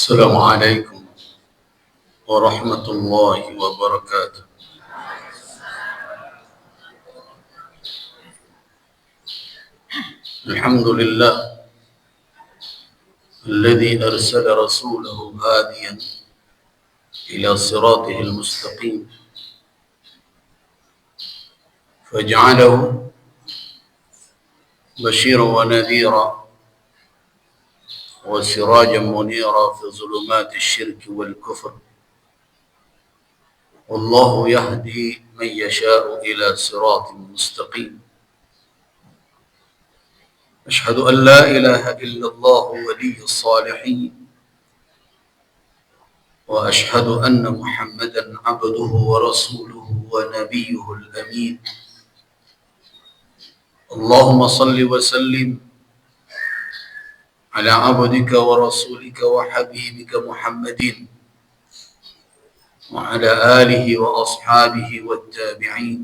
السلام عليكم ورحمة الله وبركاته. الحمد لله الذي أرسل رسوله هاديا إلى صراطه المستقيم فجعله بشيرا ونذيرا وسراجا منيرا في ظلمات الشرك والكفر، والله يهدي من يشاء إلى صراط مستقيم. أشهد أن لا إله إلا الله ولي الصالحين، وأشهد أن محمدا عبده ورسوله ونبيه الأمين. اللهم صل وسلم على عبدك ورسولك وحبيبك محمد وعلى آله وأصحابه والتابعين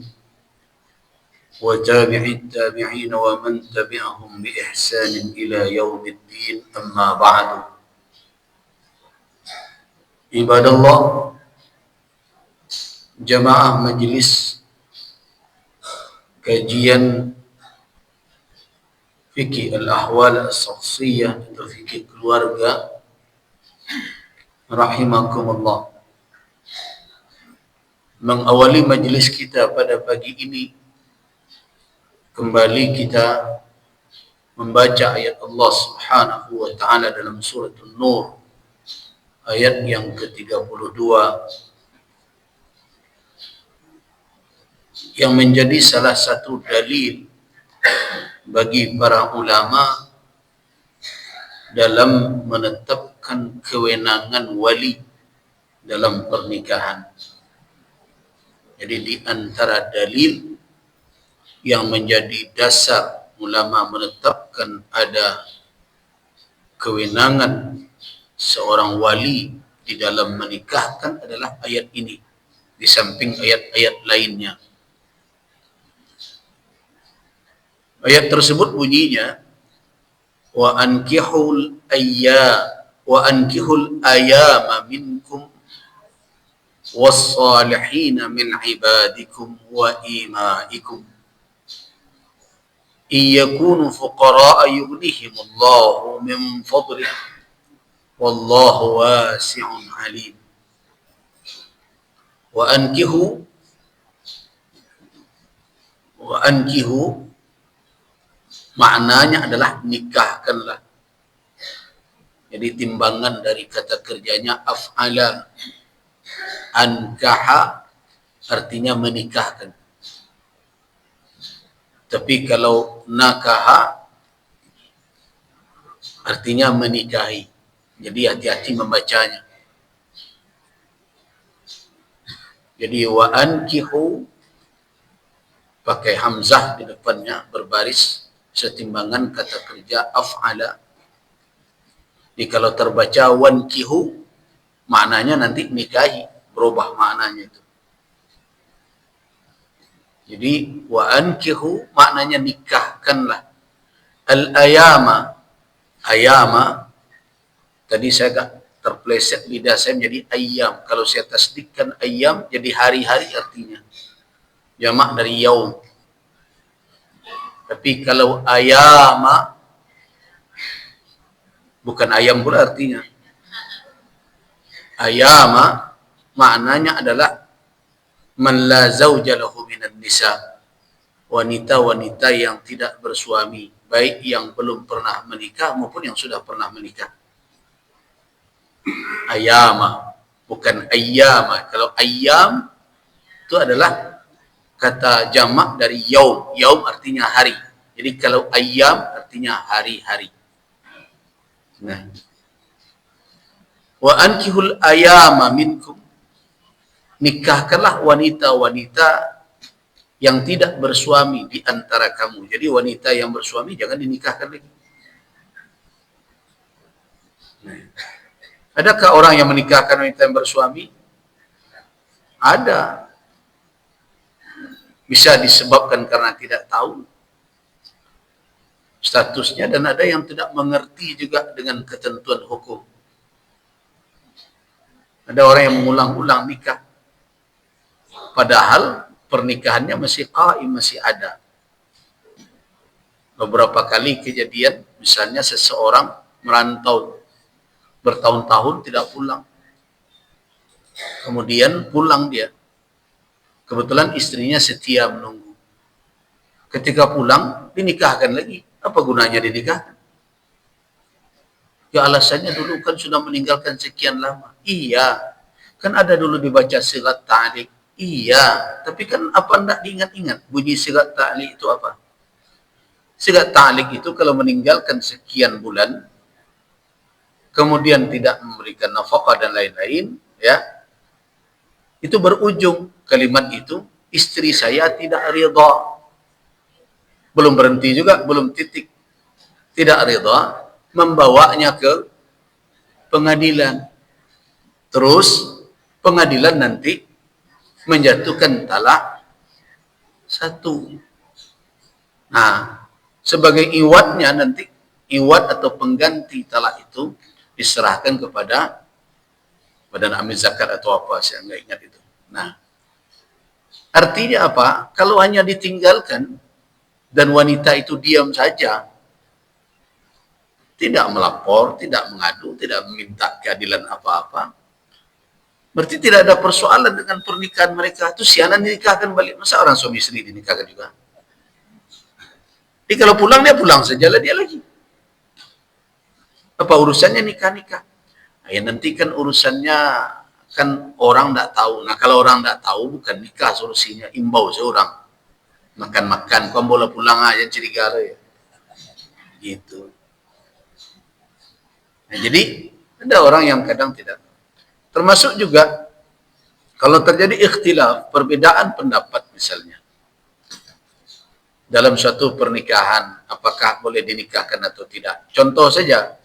وتابع التابعين ومن تبعهم بإحسان إلى يوم الدين. أما بعد، عباد الله، jamaah majelis kajian fikih al-ahwal as-shakhsiyah atau fikih keluarga rahimakumullah. Mengawali majelis kita pada pagi ini, kembali kita membaca ayat Allah Subhanahu wa taala dalam surah An-Nur ayat yang ke-32 yang menjadi salah satu dalil bagi para ulama dalam menetapkan kewenangan wali dalam pernikahan. Jadi di antara dalil yang menjadi dasar ulama menetapkan ada kewenangan seorang wali di dalam menikahkan adalah ayat ini, di samping ayat-ayat lainnya. Ayat tersebut bunyinya, wa ankihul ayama minkum was-salihina min ibadikum wa imaikum iyakunu fuqara'a yughnihimullahu min fadlih wallahu wasi'un alim. Wa ankihu maknanya adalah nikahkanlah. Jadi timbangan dari kata kerjanya af'ala. Ankaha artinya menikahkan. Tapi kalau nakaha artinya menikahi. Jadi hati-hati membacanya. Jadi wa ankihu pakai hamzah di depannya berbaris setimbangan kata kerja af'ala. Jadi kalau terbaca wankihu maknanya nanti nikahi, berubah maknanya itu. Jadi wa ankihu maknanya nikahkanlah. Al-ayama, ayama tadi saya agak terpleset lidah saya menjadi ayam. Kalau saya tasdikkan ayam jadi hari-hari artinya. Jamak dari yaum. Tapi kalau ayama bukan ayam pula artinya. Ayama maknanya adalah man la zawja lahu minan nisa, wanita-wanita yang tidak bersuami, baik yang belum pernah menikah maupun yang sudah pernah menikah. Ayama, bukan ayyama. Kalau ayyam itu adalah kata jamak dari yaum. Yaum artinya hari. Jadi kalau ayyam artinya hari-hari. Nah. Wa ankihul ayama minkum. Nikahkanlah wanita-wanita yang tidak bersuami di antara kamu. Jadi wanita yang bersuami jangan dinikahkan lagi. Nah. Adakah orang yang menikahkan wanita yang bersuami? Ada. Bisa disebabkan karena tidak tahu statusnya, dan ada yang tidak mengerti juga dengan ketentuan hukum. Ada orang yang mengulang-ulang nikah, padahal pernikahannya masih qaim, masih ada. Beberapa kali kejadian, misalnya seseorang merantau bertahun-tahun tidak pulang. Kemudian pulang dia. Kebetulan istrinya setia menunggu. Ketika pulang, dinikahkan lagi. Apa gunanya dinikahkan? Ya alasannya dulu kan sudah meninggalkan sekian lama. Iya. Kan ada dulu dibaca sirat ta'liq. Iya. Tapi kan apa enggak diingat-ingat? Bunyi sirat ta'liq itu apa? Sirat ta'liq itu kalau meninggalkan sekian bulan, kemudian tidak memberikan nafkah dan lain-lain, ya, itu berujung kalimat itu, istri saya tidak ridha. Belum berhenti juga, belum titik. Tidak ridha, membawanya ke pengadilan. Terus pengadilan nanti menjatuhkan talak satu. Nah, sebagai iwatnya nanti, iwat atau pengganti talak itu diserahkan kepada badan amil zakat atau apa, saya nggak ingat itu. Nah, artinya apa? Kalau hanya ditinggalkan dan wanita itu diam saja, tidak melapor, tidak mengadu, tidak meminta keadilan apa-apa, berarti tidak ada persoalan dengan pernikahan mereka. Itu sianan dinikahkan balik. Masa orang suami istri dinikahkan juga? Jadi kalau pulang, dia pulang saja lah dia lagi. Apa urusannya nikah-nikah? Ya nanti kan urusannya kan orang tidak tahu. Nah kalau orang tidak tahu bukan nikah solusinya, imbau seorang makan-makan, kau boleh pulang aja cerigara ya. Gitu. Nah, jadi ada orang yang kadang tidak. Termasuk juga kalau terjadi ikhtilaf, perbedaan pendapat misalnya dalam suatu pernikahan, apakah boleh dinikahkan atau tidak. Contoh saja,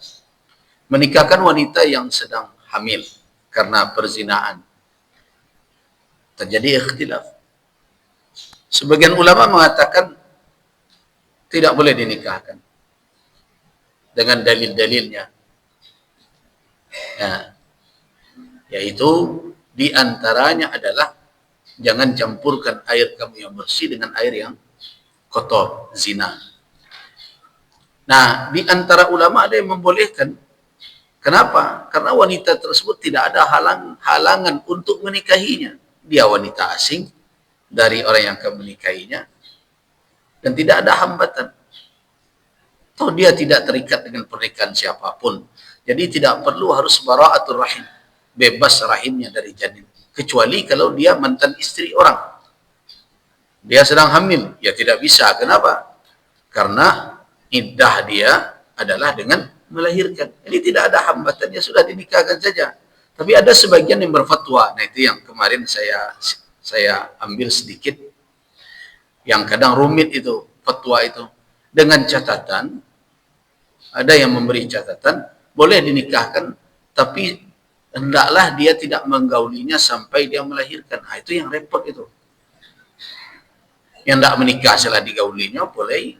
menikahkan wanita yang sedang hamil karena perzinaan. Terjadi ikhtilaf. Sebagian ulama mengatakan tidak boleh dinikahkan dengan dalil-dalilnya. Ya, yaitu diantaranya adalah jangan campurkan air kamu yang bersih dengan air yang kotor, zina. Nah, di antara ulama ada yang membolehkan. Kenapa? Karena wanita tersebut tidak ada halangan untuk menikahinya. Dia wanita asing dari orang yang akan menikahinya dan tidak ada hambatan. Atau dia tidak terikat dengan pernikahan siapapun. Jadi tidak perlu harus bara'atul rahim, bebas rahimnya dari janin. Kecuali kalau dia mantan istri orang. Dia sedang hamil, ya tidak bisa. Kenapa? Karena iddah dia adalah dengan melahirkan. Jadi tidak ada hambatannya, sudah dinikahkan saja. Tapi ada sebagian yang berfatwa. Nah itu yang kemarin saya ambil sedikit. Yang kadang rumit itu, fatwa itu. Dengan catatan, ada yang memberi catatan, boleh dinikahkan, tapi hendaklah dia tidak menggaulinya sampai dia melahirkan. Nah itu yang repot itu. Yang tidak menikah setelah digaulinya boleh.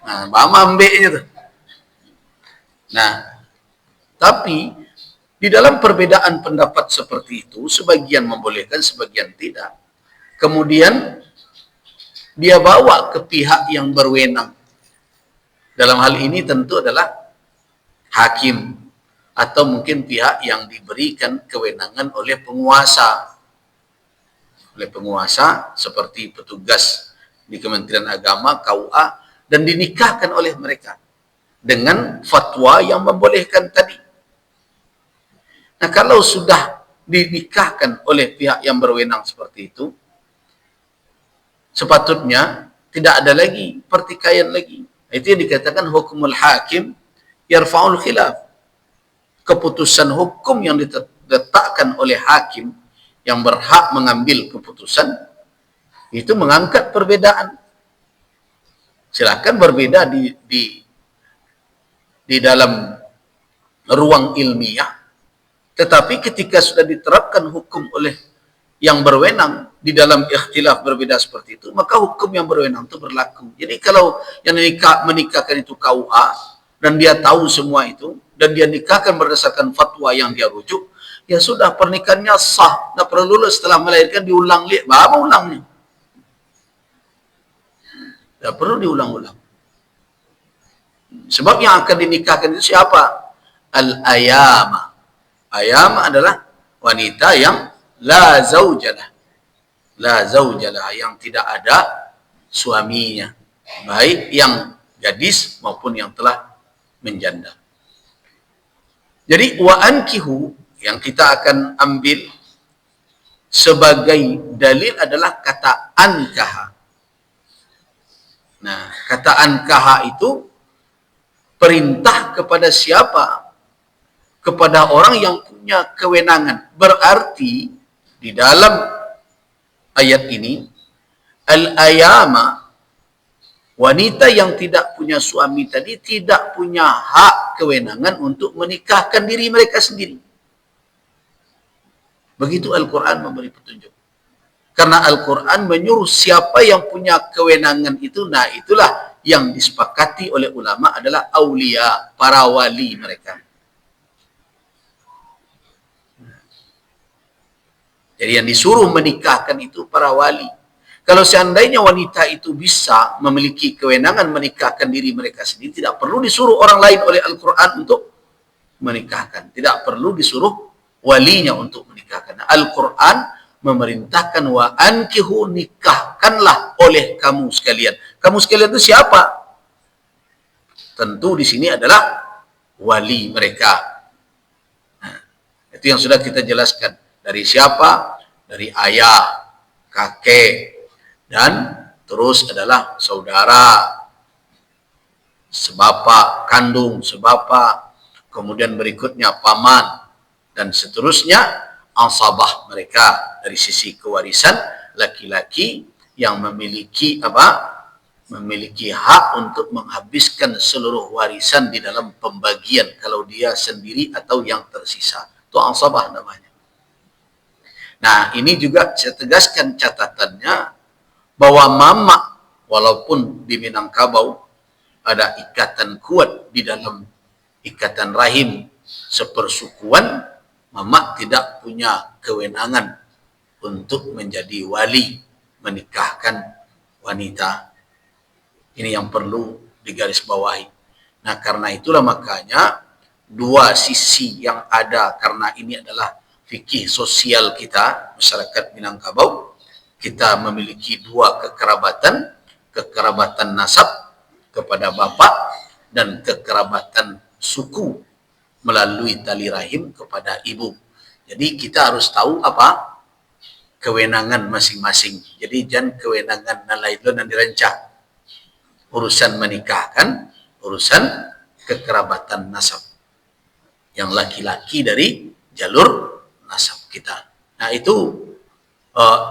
Nah, mama ambeknya tuh. Nah, tapi di dalam perbedaan pendapat seperti itu, sebagian membolehkan, sebagian tidak. Kemudian dia bawa ke pihak yang berwenang. Dalam hal ini tentu adalah hakim atau mungkin pihak yang diberikan kewenangan oleh penguasa. Oleh penguasa seperti petugas di Kementerian Agama, KUA, dan dinikahkan oleh mereka dengan fatwa yang membolehkan tadi. Nah kalau sudah dinikahkan oleh pihak yang berwenang seperti itu, sepatutnya tidak ada lagi pertikaian lagi. Itu yang dikatakan hukumul hakim yarfa'ul khilaf. Keputusan hukum yang diletakkan oleh hakim yang berhak mengambil keputusan itu mengangkat perbedaan. Silakan berbeda di dalam ruang ilmiah, tetapi ketika sudah diterapkan hukum oleh yang berwenang di dalam ikhtilaf berbeda seperti itu, maka hukum yang berwenang itu berlaku. Jadi kalau yang menikahkan itu KUA dan dia tahu semua itu dan dia nikahkan berdasarkan fatwa yang dia rujuk, ya sudah pernikahannya sah. Nggak perlu setelah melahirkan diulang lihat, apa ulangnya? Nggak perlu diulang-ulang. Sebab yang akan dinikahkan itu siapa? Al-ayama. Ayama adalah wanita yang la zaujalah. La zaujalah, yang tidak ada suaminya. Baik yang gadis maupun yang telah menjanda. Jadi wa ankihu yang kita akan ambil sebagai dalil adalah kata ankaha. Nah, kata ankaha itu perintah kepada siapa? Kepada orang yang punya kewenangan. Berarti di dalam ayat ini al-ayama, wanita yang tidak punya suami tadi tidak punya hak kewenangan untuk menikahkan diri mereka sendiri. Begitu Al-Quran memberi petunjuk. Karena Al-Quran menyuruh siapa yang punya kewenangan itu, nah itulah yang disepakati oleh ulama adalah aulia, para wali mereka. Jadi yang disuruh menikahkan itu para wali. Kalau seandainya wanita itu bisa memiliki kewenangan menikahkan diri mereka sendiri, tidak perlu disuruh orang lain oleh Al-Quran untuk menikahkan. Tidak perlu disuruh walinya untuk menikahkan. Al-Quran memerintahkan wa ankihu, nikahkanlah oleh kamu sekalian. Kamu sekalian itu siapa? Tentu di sini adalah wali mereka. Nah, itu yang sudah kita jelaskan. Dari siapa? Dari ayah, kakek, dan terus adalah saudara, sebapak kandung, sebapak, kemudian berikutnya paman, dan seterusnya asabah mereka dari sisi kewarisan, laki-laki yang memiliki apa? Memiliki hak untuk menghabiskan seluruh warisan di dalam pembagian kalau dia sendiri atau yang tersisa. Itu asabah namanya. Nah, ini juga saya tegaskan catatannya bahwa mama walaupun di Minangkabau ada ikatan kuat di dalam ikatan rahim sepersukuan, mama tidak punya kewenangan untuk menjadi wali menikahkan wanita. Ini yang perlu digarisbawahi. Nah, karena itulah makanya dua sisi yang ada, karena ini adalah fikih sosial kita, masyarakat Minangkabau, kita memiliki dua kekerabatan, kekerabatan nasab kepada bapak dan kekerabatan suku melalui tali rahim kepada ibu. Jadi kita harus tahu apa kewenangan masing-masing. Jadi jangan kewenangan nalaidon dan dirancang. Urusan menikahkan, urusan kekerabatan nasab. Yang laki-laki dari jalur nasab kita. Nah, itu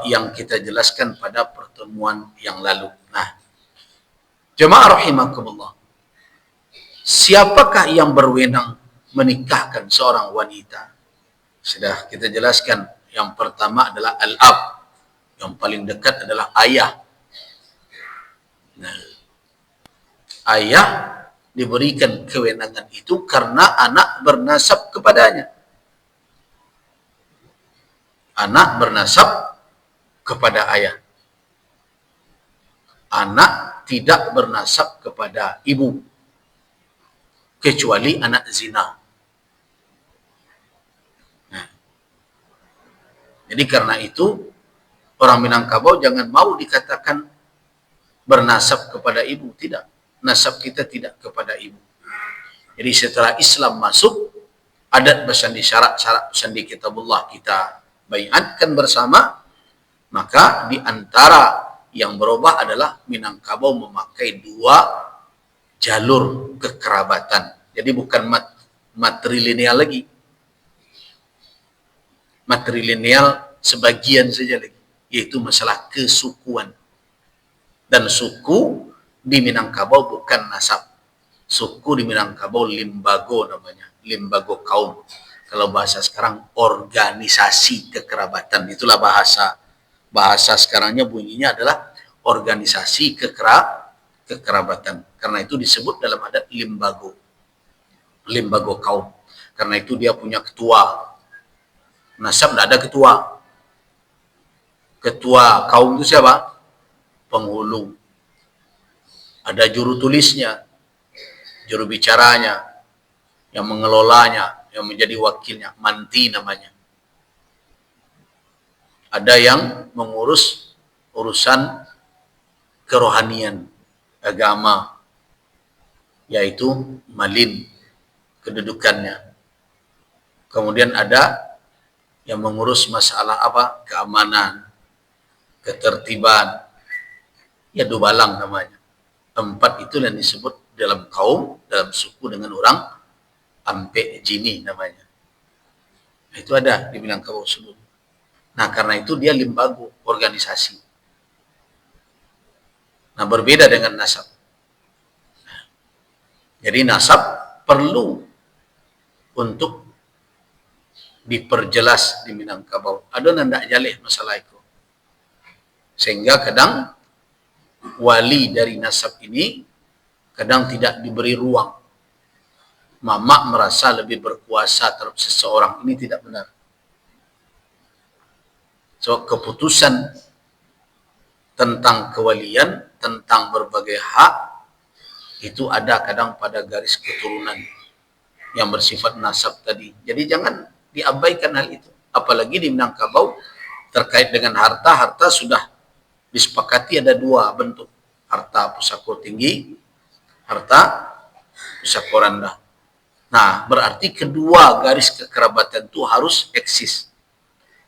yang kita jelaskan pada pertemuan yang lalu. Nah, jemaah rahimakumullah, siapakah yang berwenang menikahkan seorang wanita? Sudah kita jelaskan. Yang pertama adalah al-ab, yang paling dekat adalah ayah. Nah, ayah diberikan kewenangan itu karena anak bernasab kepadanya. Anak bernasab kepada ayah. Anak tidak bernasab kepada ibu. Kecuali anak zina. Nah, jadi karena itu, orang Minangkabau jangan mau dikatakan bernasab kepada ibu. Tidak. Nasab kita tidak kepada ibu. Jadi setelah Islam masuk, adat bersandi, syarat-syarat bersandi kitabullah kita baiatkan bersama, maka di antara yang berubah adalah Minangkabau memakai dua jalur kekerabatan. Jadi bukan matrilineal lagi. Matrilineal sebagian saja lagi, yaitu masalah kesukuan. Dan suku di Minangkabau bukan nasab. Suku di Minangkabau limbago namanya, limbago kaum. Kalau bahasa sekarang organisasi kekerabatan, itulah bahasa sekarangnya bunyinya adalah organisasi kekerabatan. Karena itu disebut dalam adat limbago kaum. Karena itu dia punya ketua. Nasab tidak ada ketua. Ketua kaum itu siapa? Penghulu. Ada juru tulisnya, juru bicaranya, yang mengelolanya, yang menjadi wakilnya, manti namanya. Ada yang mengurus urusan kerohanian, agama, yaitu malin, kedudukannya. Kemudian ada yang mengurus masalah apa? Keamanan, ketertiban, ya dubalang namanya. 4 itu yang disebut dalam kaum, dalam suku dengan orang Ampe Jini namanya. Itu ada di Minangkabau sebelum. Nah, karena itu dia lembaga organisasi. Nah, berbeda dengan nasab. Jadi nasab perlu untuk diperjelas di Minangkabau. Ada nanda jalih masalah itu. Sehingga kadang wali dari nasab ini kadang tidak diberi ruang. Mamak merasa lebih berkuasa terhadap seseorang. Ini tidak benar. So, keputusan tentang kewalian, tentang berbagai hak, itu ada kadang pada garis keturunan yang bersifat nasab tadi. Jadi jangan diabaikan hal itu. Apalagi di Minangkabau terkait dengan harta, harta sudah disepakati ada 2 bentuk. Harta pusako tinggi, harta pusako rendah. Nah, berarti kedua garis kekerabatan itu harus eksis.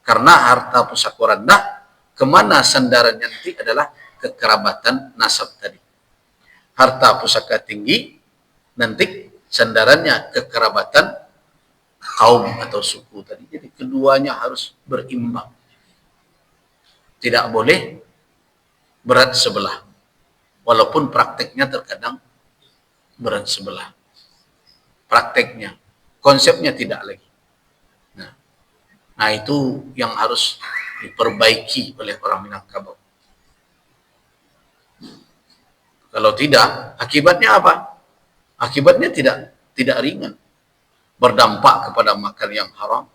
Karena harta pusako rendah, kemana sandarannya nanti adalah kekerabatan nasab tadi. Harta pusaka tinggi, nanti sandarannya kekerabatan kaum atau suku tadi. Jadi keduanya harus berimbang. Tidak boleh berat sebelah. Walaupun prakteknya terkadang berat sebelah. Prakteknya, konsepnya tidak lagi. Nah, itu yang harus diperbaiki oleh orang Minangkabau. Kalau tidak, akibatnya apa? Akibatnya tidak ringan. Berdampak kepada makan yang haram,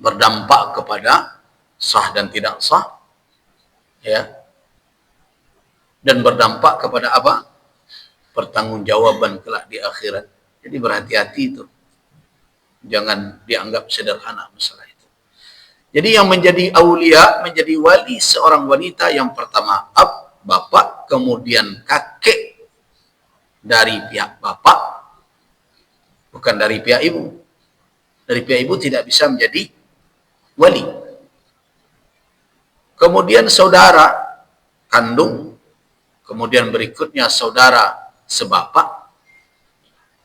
berdampak kepada sah dan tidak sah, ya, dan berdampak kepada apa? Pertanggungjawaban kelak di akhirat. Jadi berhati-hati itu. Jangan dianggap sederhana masalah itu. Jadi yang menjadi aulia, menjadi wali seorang wanita yang pertama bapak, kemudian kakek dari pihak bapak, bukan dari pihak ibu. Dari pihak ibu tidak bisa menjadi wali. Kemudian saudara kandung, kemudian berikutnya saudara sebapak,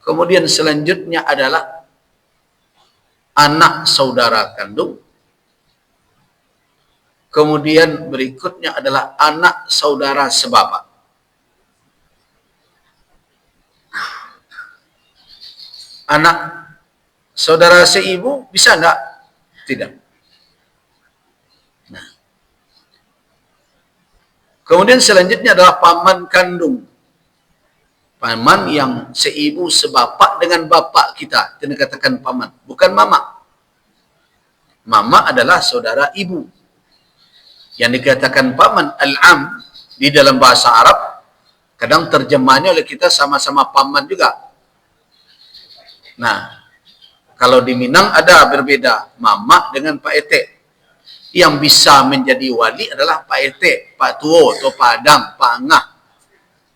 kemudian selanjutnya adalah anak saudara kandung, kemudian berikutnya adalah anak saudara sebapak. Anak saudara seibu bisa enggak? Tidak. Nah. Kemudian selanjutnya adalah paman kandung. Paman yang seibu sebapak dengan bapak kita. Itu dikatakan paman. Bukan mama. Mama adalah saudara ibu. Yang dikatakan paman al-am di dalam bahasa Arab. Kadang terjemahnya oleh kita sama-sama paman juga. Nah, kalau di Minang ada berbeda. Mama dengan Pak Ete. Yang bisa menjadi wali adalah Pak Ete, Pak Tuo, atau Pak Adang, Pak Angah.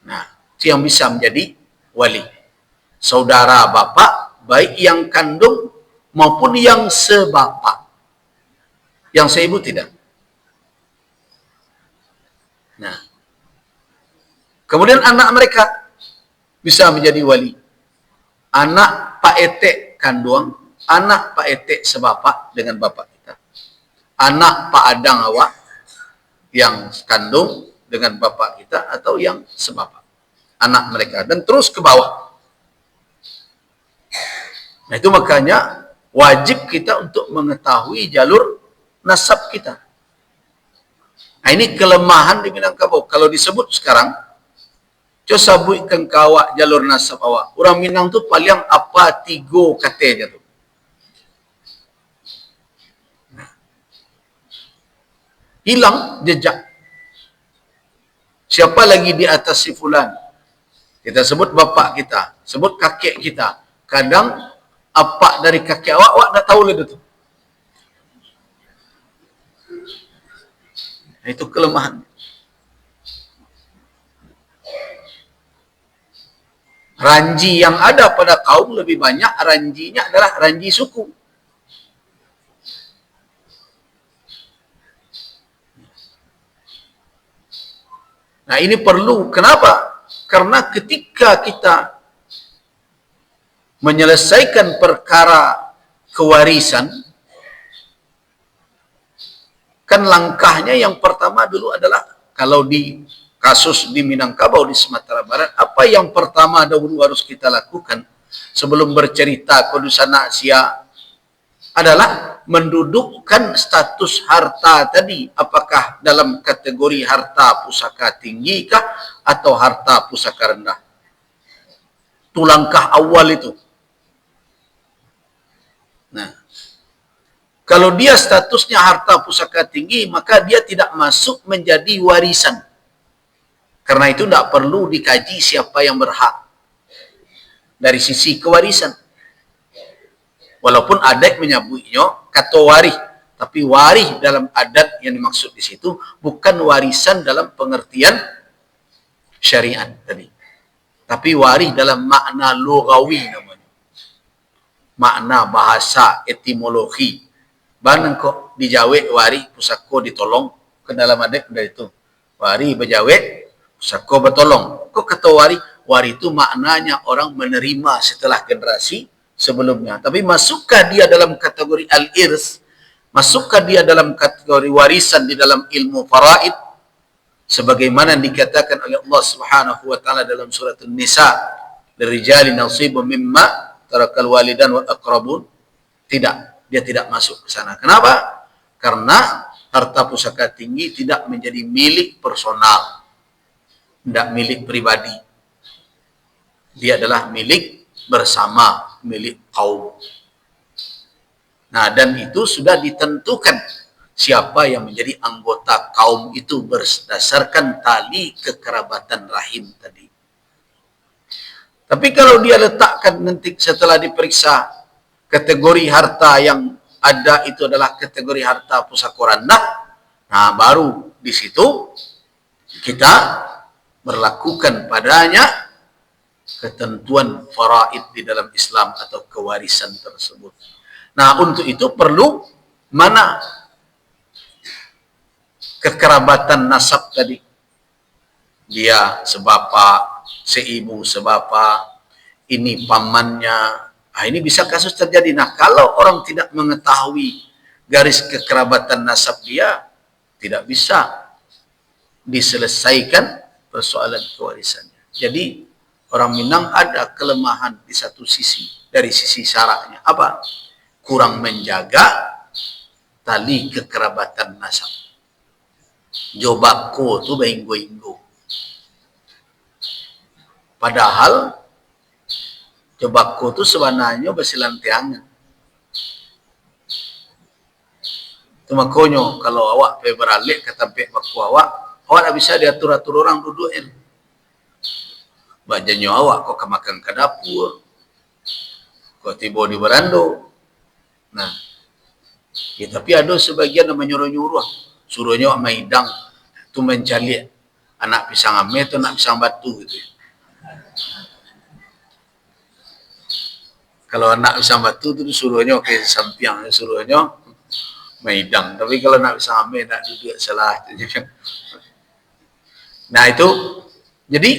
Nah, itu yang bisa menjadi wali. Saudara bapak, baik yang kandung maupun yang sebapak. Yang seibu tidak. Nah, kemudian anak mereka bisa menjadi wali. Anak Pak Ete kandung, anak Pak Ete sebapak dengan bapak kita. Anak Pak Adang awak yang kandung dengan bapak kita atau yang sebapak. Anak mereka dan terus ke bawah. Nah, itu makanya wajib kita untuk mengetahui jalur nasab kita. Nah, ini kelemahan di Minangkabau. Kalau disebut sekarang, coba sabutkan kawak jalur nasab awak. Orang Minang tu paling apa 3 katanya tu. hilang jejak. Siapa lagi di atas si fulan? Kita sebut bapak kita, sebut kakek kita. Kadang apa dari kakek awak tak tahu lah itu. Itu kelemahan. Ranji yang ada pada kaum lebih banyak, ranjinya adalah ranji suku. Nah ini perlu, kenapa? Karena ketika kita menyelesaikan perkara kewarisan, kan langkahnya yang pertama dulu adalah, kalau di kasus di Minangkabau di Sumatera Barat, apa yang pertama dahulu harus kita lakukan sebelum bercerita Kudusan Asia adalah mendudukkan status harta tadi, apakah dalam kategori harta pusaka tinggi kah atau harta pusaka rendah. Itu langkah awal itu. Nah, kalau dia statusnya harta pusaka tinggi, maka dia tidak masuk menjadi warisan. Karena itu tidak perlu dikaji siapa yang berhak dari sisi kewarisan. Walaupun adat menyebutnya kata waris, tapi waris dalam adat yang dimaksud di situ bukan warisan dalam pengertian syariat tadi, tapi waris dalam makna lugawi namanya, makna bahasa etimologi. Bahkan kok dijawet waris pusako ditolong, ke dalam adat dari itu waris berjawet pusako bertolong. Kok kata waris? Waris itu maknanya orang menerima setelah generasi sebelumnya. Tapi masukkah dia dalam kategori al-irs? Masukkah dia dalam kategori warisan di dalam ilmu faraid? Sebagaimana dikatakan oleh Allah Subhanahu wa taala dalam surat An-Nisa, "Lirijali nasibun mimma tarakal walidan wal aqrabun." Tidak, dia tidak masuk ke sana. Kenapa? Karena harta pusaka tinggi tidak menjadi milik personal, tidak milik pribadi. Dia adalah milik bersama, milik kaum. Nah, dan itu sudah ditentukan siapa yang menjadi anggota kaum itu berdasarkan tali kekerabatan rahim tadi. Tapi kalau dia letakkan nanti setelah diperiksa kategori harta yang ada itu adalah kategori harta pusaka rendah, nah baru di situ kita berlakukan padanya ketentuan faraid di dalam Islam atau kewarisan tersebut. Nah, untuk itu perlu mana kekerabatan nasab tadi. Dia sebapa, seibu sebapa, ini pamannya. Nah, ini bisa kasus terjadi. Nah, kalau orang tidak mengetahui garis kekerabatan nasab dia, tidak bisa diselesaikan persoalan kewarisannya. Jadi, orang Minang ada kelemahan di satu sisi, dari sisi syaraknya. Apa? Kurang menjaga tali kekerabatan nasab. Jobako tu bainggo-inggo. Padahal jobako tu sebenarnya bersilantiangan. Itu makanya kalau awak pergi beralik ke tempat baku awak tak bisa diatur-atur orang duduk ini. Bajanya awak kok kemakan ke dapur, kok tiba di berando. Nah, ya, tapi ada sebagian yang menyuruh-nyuruh, suruhnya maidang tu mencari anak pisang ame tu anak pisang batu gitu. Kalau anak pisang batu tu suruhnya ke sampiang, suruhnya maidang. Tapi kalau anak pisang ame tak duduk salah. Nah itu, jadi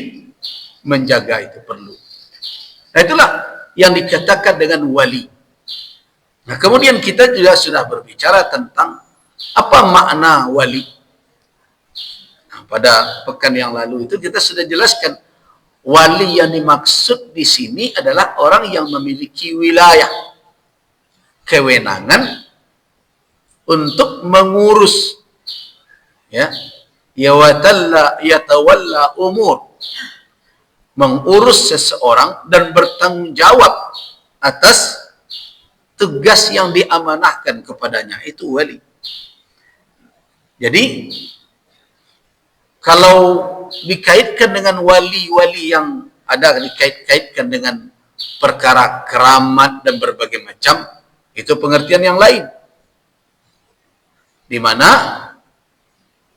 menjaga itu perlu. Nah itulah yang dikatakan dengan wali. Nah kemudian kita juga sudah berbicara tentang apa makna wali. Nah, pada pekan yang lalu itu kita sudah jelaskan wali yang dimaksud di sini adalah orang yang memiliki wilayah, kewenangan untuk mengurus, ya, yatawalla umur, mengurus seseorang dan bertanggung jawab atas tugas yang diamanahkan kepadanya. Itu wali. Jadi kalau dikaitkan dengan wali-wali yang ada dikait-kaitkan dengan perkara keramat dan berbagai macam, itu pengertian yang lain, di mana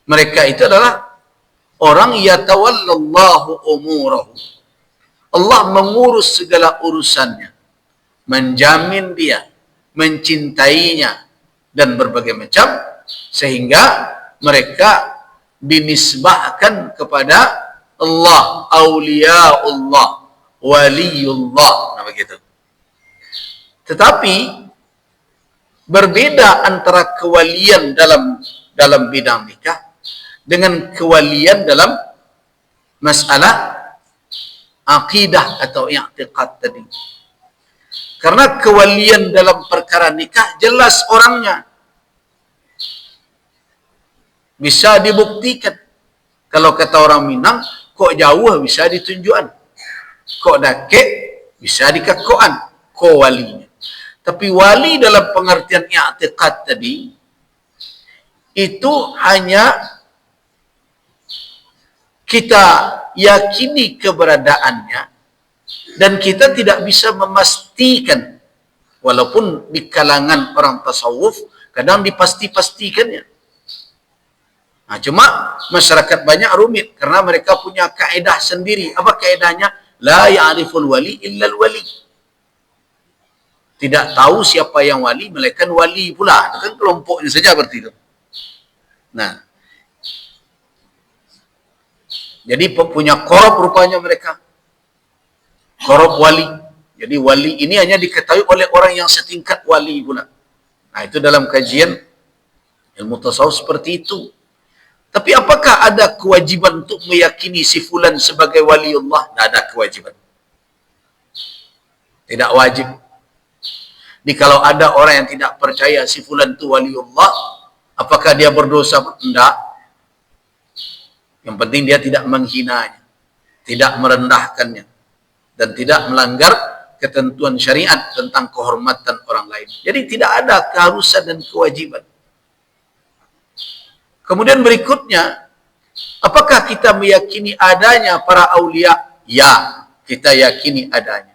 mereka itu adalah orang yatawallallahu umurahu, Allah mengurus segala urusannya, menjamin dia, mencintainya dan berbagai macam, sehingga mereka dinisbahkan kepada Allah, auliyaullah, waliullah, nah begitu. Tetapi berbeda antara kewalian dalam bidang nikah dengan kewalian dalam masalah akidah atau i'tiqad tadi. Karena kewalian dalam perkara nikah jelas orangnya, bisa dibuktikan. Kalau kata orang Minang, kok jauh bisa ditunjukan, kok dakek bisa dikakoan, kok walinya. Tapi wali dalam pengertian i'tiqad tadi itu hanya kita yakini keberadaannya dan kita tidak bisa memastikan, walaupun di kalangan orang tasawuf kadang dipasti-pastikannya. Nah, cuma masyarakat banyak rumit karena mereka punya kaedah sendiri. Apa kaedahnya? La ya'riful wali illal wali. Tidak tahu siapa yang wali, melainkan wali pula. Itu kan kelompoknya saja berarti itu. Nah, jadi punya korup rupanya mereka. Korup wali. Jadi wali ini hanya diketahui oleh orang yang setingkat wali pula. Nah, itu dalam kajian ilmu tasawuf seperti itu. Tapi apakah ada kewajiban untuk meyakini si fulan sebagai waliullah? Tidak ada kewajiban. Tidak wajib. Jadi kalau ada orang yang tidak percaya si fulan itu waliullah, apakah dia berdosa? Tidak. Yang penting dia tidak menghinanya, tidak merendahkannya, dan tidak melanggar ketentuan syariat tentang kehormatan orang lain. Jadi tidak ada keharusan dan kewajiban. Kemudian berikutnya, apakah kita meyakini adanya para aulia? Ya, kita yakini adanya.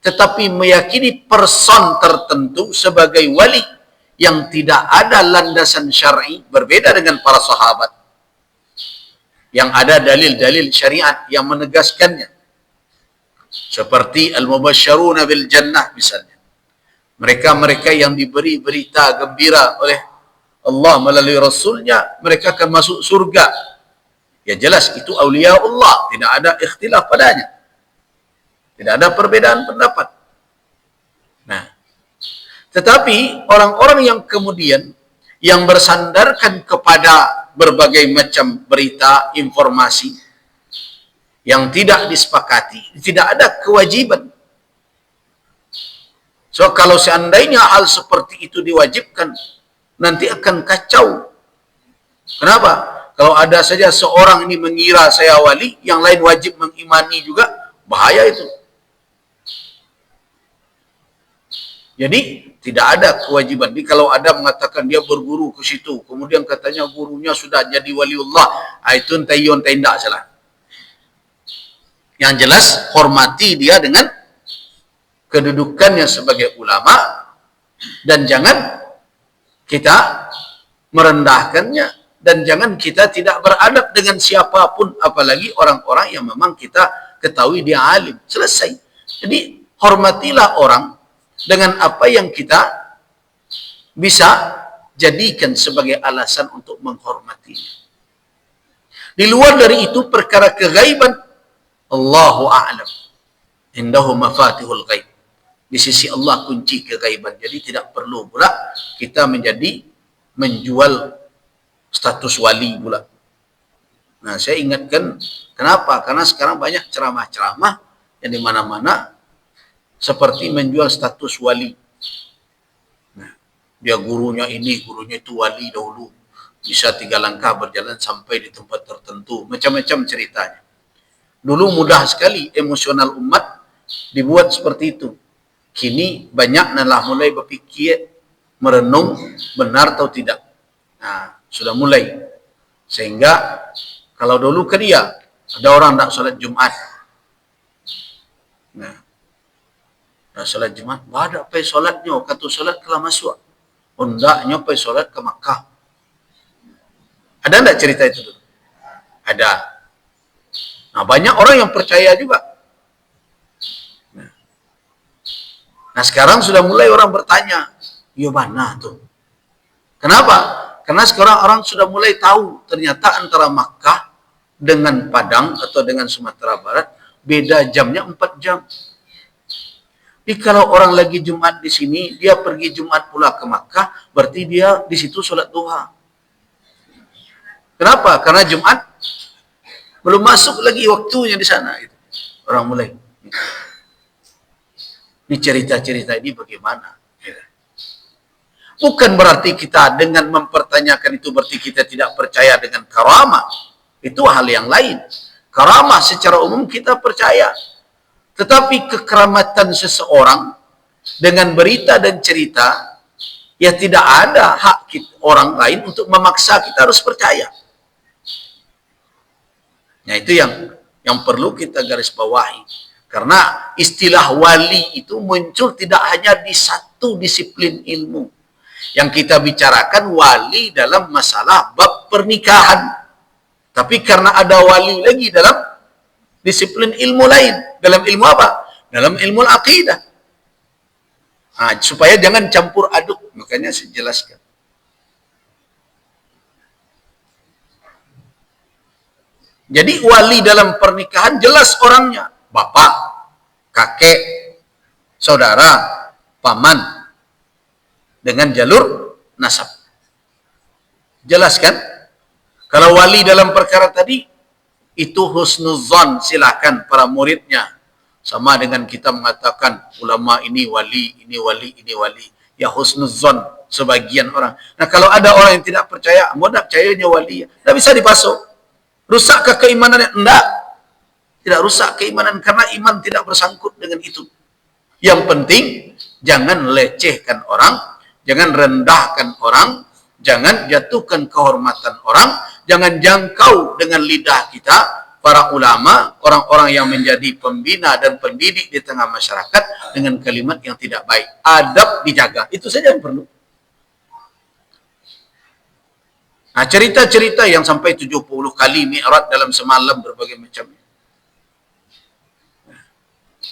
Tetapi meyakini person tertentu sebagai wali yang tidak ada landasan syar'i, berbeda dengan para sahabat yang ada dalil-dalil syariat yang menegaskannya. Seperti al-mubasysyaruna bil jannah misalnya. Mereka-mereka yang diberi berita gembira oleh Allah melalui Rasulnya, mereka akan masuk surga. Ya jelas itu aulia Allah, tidak ada ikhtilaf padanya. Tidak ada perbedaan pendapat. Nah, tetapi orang-orang yang kemudian yang bersandarkan kepada berbagai macam berita, informasi yang tidak disepakati, tidak ada kewajiban. So kalau seandainya hal seperti itu diwajibkan, nanti akan kacau. Kenapa? Kalau ada saja seorang ini mengira saya wali, yang lain wajib mengimani juga, bahaya itu. Jadi tidak ada kewajiban. Jadi kalau ada mengatakan dia berguru ke situ, kemudian katanya gurunya sudah jadi waliullah, itu tayon tidak salah. Yang jelas hormati dia dengan kedudukannya sebagai ulama, dan jangan kita merendahkannya, dan jangan kita tidak beradab dengan siapapun, apalagi orang-orang yang memang kita ketahui dia alim. Selesai. Jadi hormatilah orang dengan apa yang kita bisa jadikan sebagai alasan untuk menghormatinya. Di luar dari itu perkara keghaiban, Allahu a'lam. Indahu mafatihul ghaib. Di sisi Allah kunci keghaiban. Jadi tidak perlu pula kita menjual status wali pula. Nah, saya ingatkan, kenapa? Karena sekarang banyak ceramah-ceramah yang di mana-mana seperti menjual status wali. Nah, dia gurunya ini, gurunya itu wali dahulu. Bisa 3 langkah berjalan sampai di tempat tertentu. Macam-macam ceritanya. Dulu mudah sekali emosional umat dibuat seperti itu. Kini banyak nalah mulai berpikir, merenung, benar atau tidak. Nah, sudah mulai. Sehingga kalau dulu ke dia ada orang tak solat Jumat. Nah, tak solat Jumat, ada apa solatnya? Kata solat kelah masuk. Hendaknya apa solat ke Makkah. Ada tak cerita itu? Ada. Nah, banyak orang yang percaya juga. Nah, sekarang sudah mulai orang bertanya, ya mana tuh? Kenapa? Karena sekarang orang sudah mulai tahu ternyata antara Makkah dengan Padang atau dengan Sumatera Barat beda jamnya 4 jam. Jadi kalau orang lagi Jumat di sini, dia pergi Jumat pula ke Makkah, berarti dia di situ sholat duha. Kenapa? Karena Jumat belum masuk lagi waktunya di sana. Orang mulai. Ini cerita-cerita ini bagaimana? Bukan berarti kita dengan mempertanyakan itu berarti kita tidak percaya dengan karamah. Itu hal yang lain. Karamah secara umum kita percaya. Tetapi kekeramatan seseorang dengan berita dan cerita, ya tidak ada hak orang lain untuk memaksa kita harus percaya. Nah, itu yang perlu kita garis bawahi. Karena istilah wali itu muncul tidak hanya di satu disiplin ilmu. Yang kita bicarakan wali dalam masalah bab pernikahan. Tapi karena ada wali lagi dalam disiplin ilmu lain. Dalam ilmu apa? Dalam ilmu akidah. Nah, supaya jangan campur aduk. Makanya saya jelaskan. Jadi wali dalam pernikahan jelas orangnya. Bapak, kakek, saudara, paman. Dengan jalur nasab. Jelas kan? Kalau wali dalam perkara tadi, itu husnuzan, silakan para muridnya. Sama dengan kita mengatakan ulama ini wali, ini wali, ini wali. Ya husnuzan sebagian orang. Nah kalau ada orang yang tidak percaya, mau tak percayanya wali, tidak bisa dipasuk. Rusakkah keimanannya? Tidak. Tidak rusak keimanan karena iman tidak bersangkut dengan itu. Yang penting jangan lecehkan orang, jangan rendahkan orang, jangan jatuhkan kehormatan orang, jangan jangkau dengan lidah kita para ulama, orang-orang yang menjadi pembina dan pendidik di tengah masyarakat dengan kalimat yang tidak baik. Adab dijaga. Itu saja yang perlu. Nah, cerita-cerita yang sampai 70 kali mi'raj dalam semalam berbagai macam.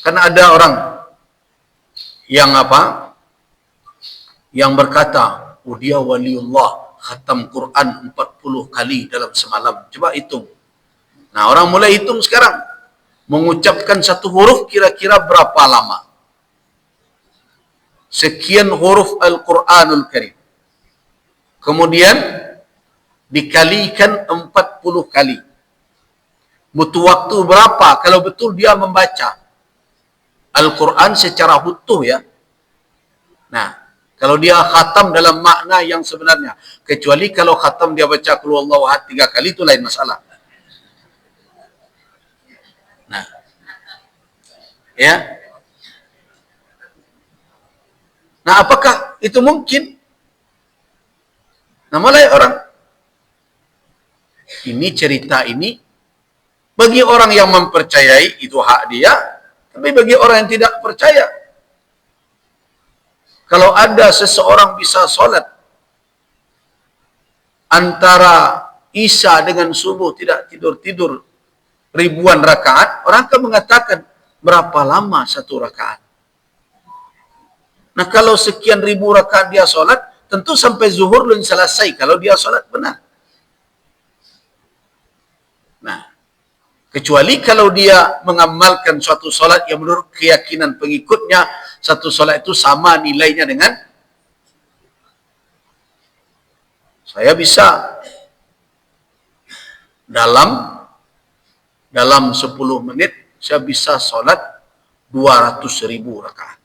Karena ada orang yang apa? Yang berkata, oh dia waliullah, khatam Quran 40 kali dalam semalam. Coba hitung. Nah, orang mulai hitung sekarang. Mengucapkan satu huruf kira-kira berapa lama? Sekian huruf Al-Quranul Karim. Kemudian dikalikan 40 kali. Butuh waktu berapa kalau betul dia membaca Al-Quran secara utuh ya. Nah, kalau dia khatam dalam makna yang sebenarnya. Kecuali kalau khatam dia baca Qul Huwallahu Ahad 3 kali, itu lain masalah. Nah, ya. Nah, apakah itu mungkin? Nah, mulai orang. Ini cerita ini, bagi orang yang mempercayai, itu hak dia. Tapi bagi orang yang tidak percaya, kalau ada seseorang bisa sholat antara Isya dengan subuh tidak tidur-tidur ribuan rakaat, orang akan mengatakan berapa lama satu rakaat. Nah kalau sekian ribu rakaat dia sholat, tentu sampai zuhur belum selesai kalau dia sholat benar. Nah, kecuali kalau dia mengamalkan suatu solat yang menurut keyakinan pengikutnya, satu solat itu sama nilainya dengan saya bisa dalam 10 menit saya bisa solat 200.000 rakaat.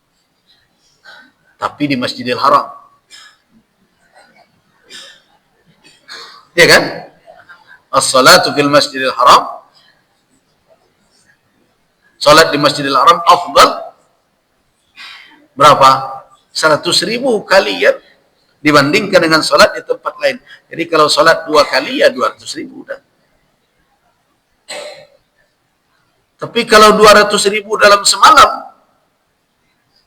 Tapi di Masjidil Haram. Ya kan? As-salatu fil Masjidil Haram, salat di Masjidil Haram afdal berapa? 100.000 kali ya. dibandingkan dengan sholat di tempat lain. Jadi kalau sholat 2 kali ya 200.000 dah. Tapi kalau 200.000 dalam semalam,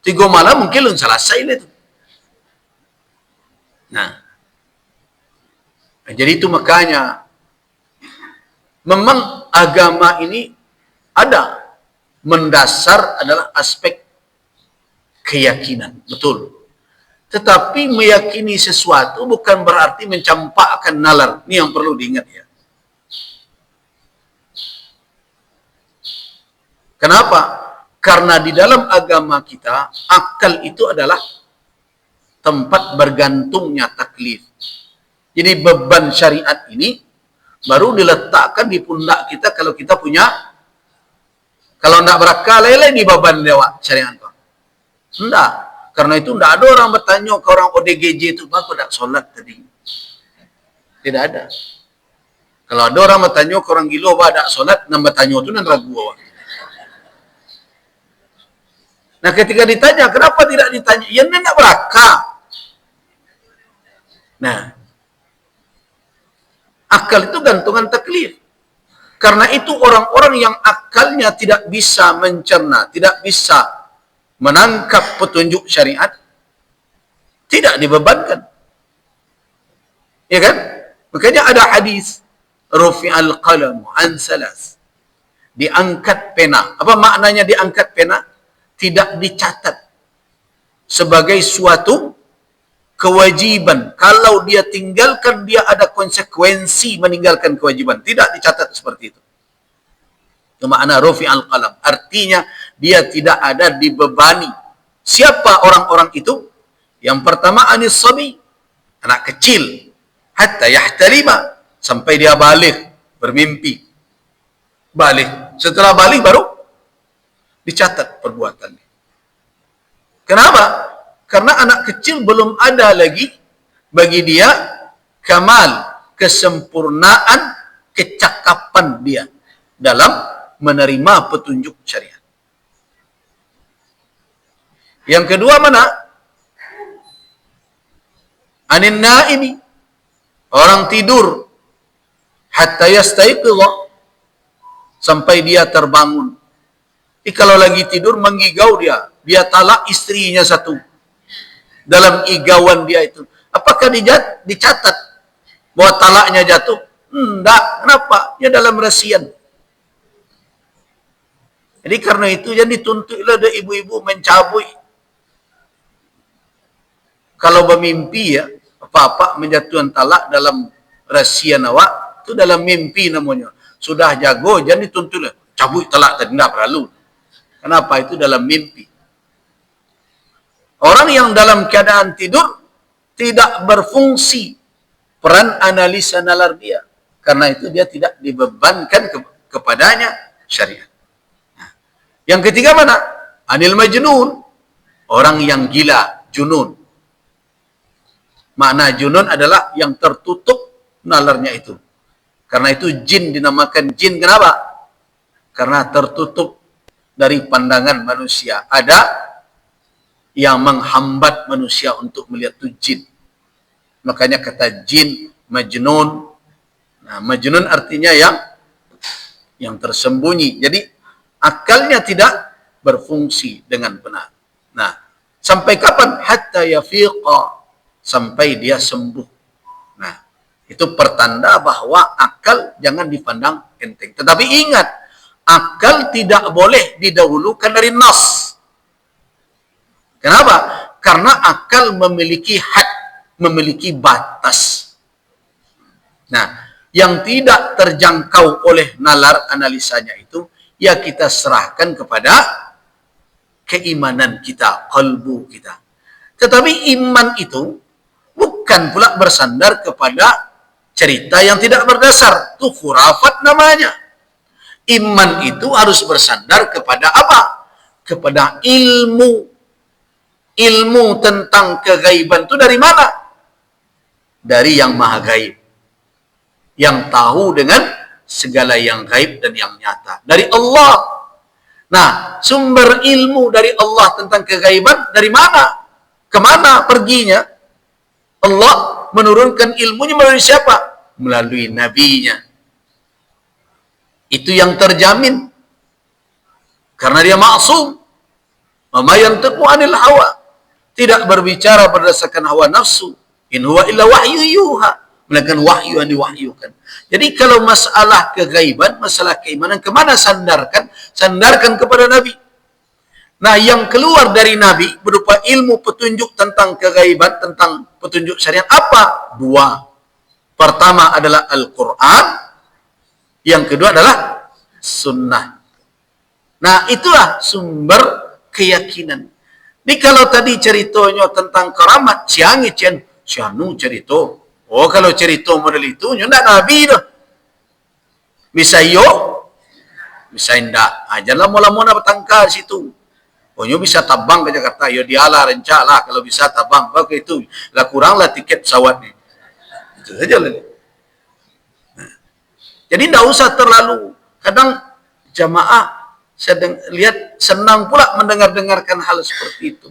3 malam mungkin belum selesai itu. Nah, jadi itu makanya memang agama ini ada mendasar adalah aspek keyakinan, betul. Tetapi meyakini sesuatu bukan berarti mencampakkan nalar. Ini yang perlu diingat ya. Kenapa? Karena di dalam agama kita, akal itu adalah tempat bergantungnya taklif. Jadi beban syariat ini baru diletakkan di pundak kita kalau kita punya, kalau tidak berakal, lele di beban lewat syariat. Tidak. Karena itu tidak ada orang bertanya ke orang ODGJ itu, aku tidak sholat tadi. Tidak ada. Kalau ada orang bertanya ke orang gila, apa tidak sholat, dan bertanya itu dan ragu. Nah ketika ditanya, kenapa tidak ditanya? Ya tidak berakal. Nah, akal itu gantungan taklif. Karena itu orang-orang yang akalnya tidak bisa mencerna, tidak bisa menangkap petunjuk syariat, tidak dibebankan. Ya kan? Makanya ada hadis, rufi'al qalamu an salas. Diangkat pena. Apa maknanya diangkat pena? Tidak dicatat sebagai suatu kewajiban. Kalau dia tinggalkan, dia ada konsekuensi meninggalkan kewajiban. Tidak dicatat seperti itu. Itu makna rufi'al qalam. Artinya dia tidak ada dibebani. Siapa orang-orang itu? Yang pertama anis sabi, anak kecil, hatta yahtalima, sampai dia balik, bermimpi. Balik. Setelah balik baru dicatat perbuatannya. Kenapa? Karena anak kecil belum ada lagi bagi dia kamal, kesempurnaan, kecakapan dia dalam menerima petunjuk syariat. Yang kedua mana? Anin naimi, orang tidur, hatta yastaiqidha, sampai dia terbangun. Jadi kalau lagi tidur menggigau dia talak istrinya satu. Dalam igauan dia itu, apakah dicatat bahwa talaknya jatuh? Enggak. Kenapa? Ya dalam rasian. Jadi karena itu yang dituntutlah ada ibu-ibu mencabut. Kalau bermimpi ya, apa-apa menjatuhkan talak dalam rasian awak, itu dalam mimpi namanya. Sudah jago, jangan dituntutlah cabut talak tadi, enggak perlu. Kenapa? Itu dalam mimpi. Orang yang dalam keadaan tidur tidak berfungsi peran analisa nalar dia. Karena itu dia tidak dibebankan kepadanya syariat. Nah, yang ketiga mana? Anil majnun. Orang yang gila, junun. Makna junun adalah yang tertutup nalarnya itu. Karena itu jin dinamakan jin. Kenapa? Karena tertutup dari pandangan manusia. Ada yang menghambat manusia untuk melihat itu jin. Makanya kata jin, majnun. Nah, majnun artinya yang tersembunyi. Jadi akalnya tidak berfungsi dengan benar. Nah, sampai kapan? Hatta yafiqa, sampai dia sembuh. Nah, itu pertanda bahwa akal jangan dipandang enteng. Tetapi ingat, akal tidak boleh didahulukan dari nas. Kenapa? Karena akal memiliki had, memiliki batas. Nah, yang tidak terjangkau oleh nalar analisanya itu, ya kita serahkan kepada keimanan kita, kalbu kita. Tetapi iman itu bukan pula bersandar kepada cerita yang tidak berdasar. Itu khurafat namanya. Iman itu harus bersandar kepada apa? Kepada ilmu. Ilmu tentang kegaiban itu dari mana? Dari yang maha gaib. Yang tahu dengan segala yang gaib dan yang nyata. Dari Allah. Nah, sumber ilmu dari Allah tentang kegaiban dari mana? Kemana perginya? Allah menurunkan ilmunya melalui siapa? Melalui nabinya. Itu yang terjamin. Karena dia maksum. Mama yang yantiqu anil hawa. Tidak berbicara berdasarkan hawa nafsu. In huwa illa wahyu yuha. Melainkan wahyu yang diwahyukan. Jadi kalau masalah kegaiban, masalah keimanan, kemana sandarkan? Sandarkan kepada Nabi. Nah, yang keluar dari Nabi berupa ilmu petunjuk tentang kegaiban, tentang petunjuk syariat, apa? Dua. Pertama adalah Al-Quran. Yang kedua adalah Sunnah. Nah, itulah sumber keyakinan. Ini kalau tadi ceritanya tentang keramat, sianu cerita. Oh, kalau cerita model itu, ndak Nabi dah. Bisa yo, bisa indah. Ajalah mula-mula bertangkal situ. Oh, nyo bisa tabang ke Jakarta. Yo dialah rencana lah kalau bisa tabang. Oke itu. Lah kuranglah tiket pesawat ni. Itu saja lah. Jadi tidak usah terlalu. Kadang jamaah sedang lihat senang pula mendengar-dengarkan hal seperti itu.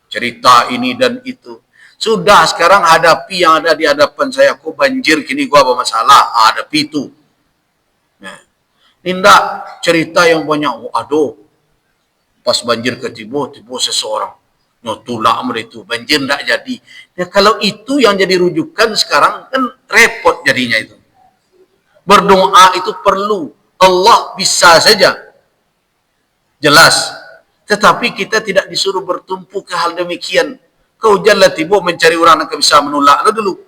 Cerita ini dan itu. Sudah sekarang hadapi yang ada di hadapan saya. Kok banjir kini gua apa masalah? Hadapi itu. Nah, ini tidak cerita yang banyak. Oh, aduh. Pas banjir ke tiba seseorang nyotulak itu banjir tidak jadi. Ya, kalau itu yang jadi rujukan sekarang kan repot jadinya itu. Berdoa itu perlu. Allah bisa saja. Jelas. Tetapi kita tidak disuruh bertumpu ke hal demikian. Kau jalan tiba mencari orang yang bisa menolak dulu.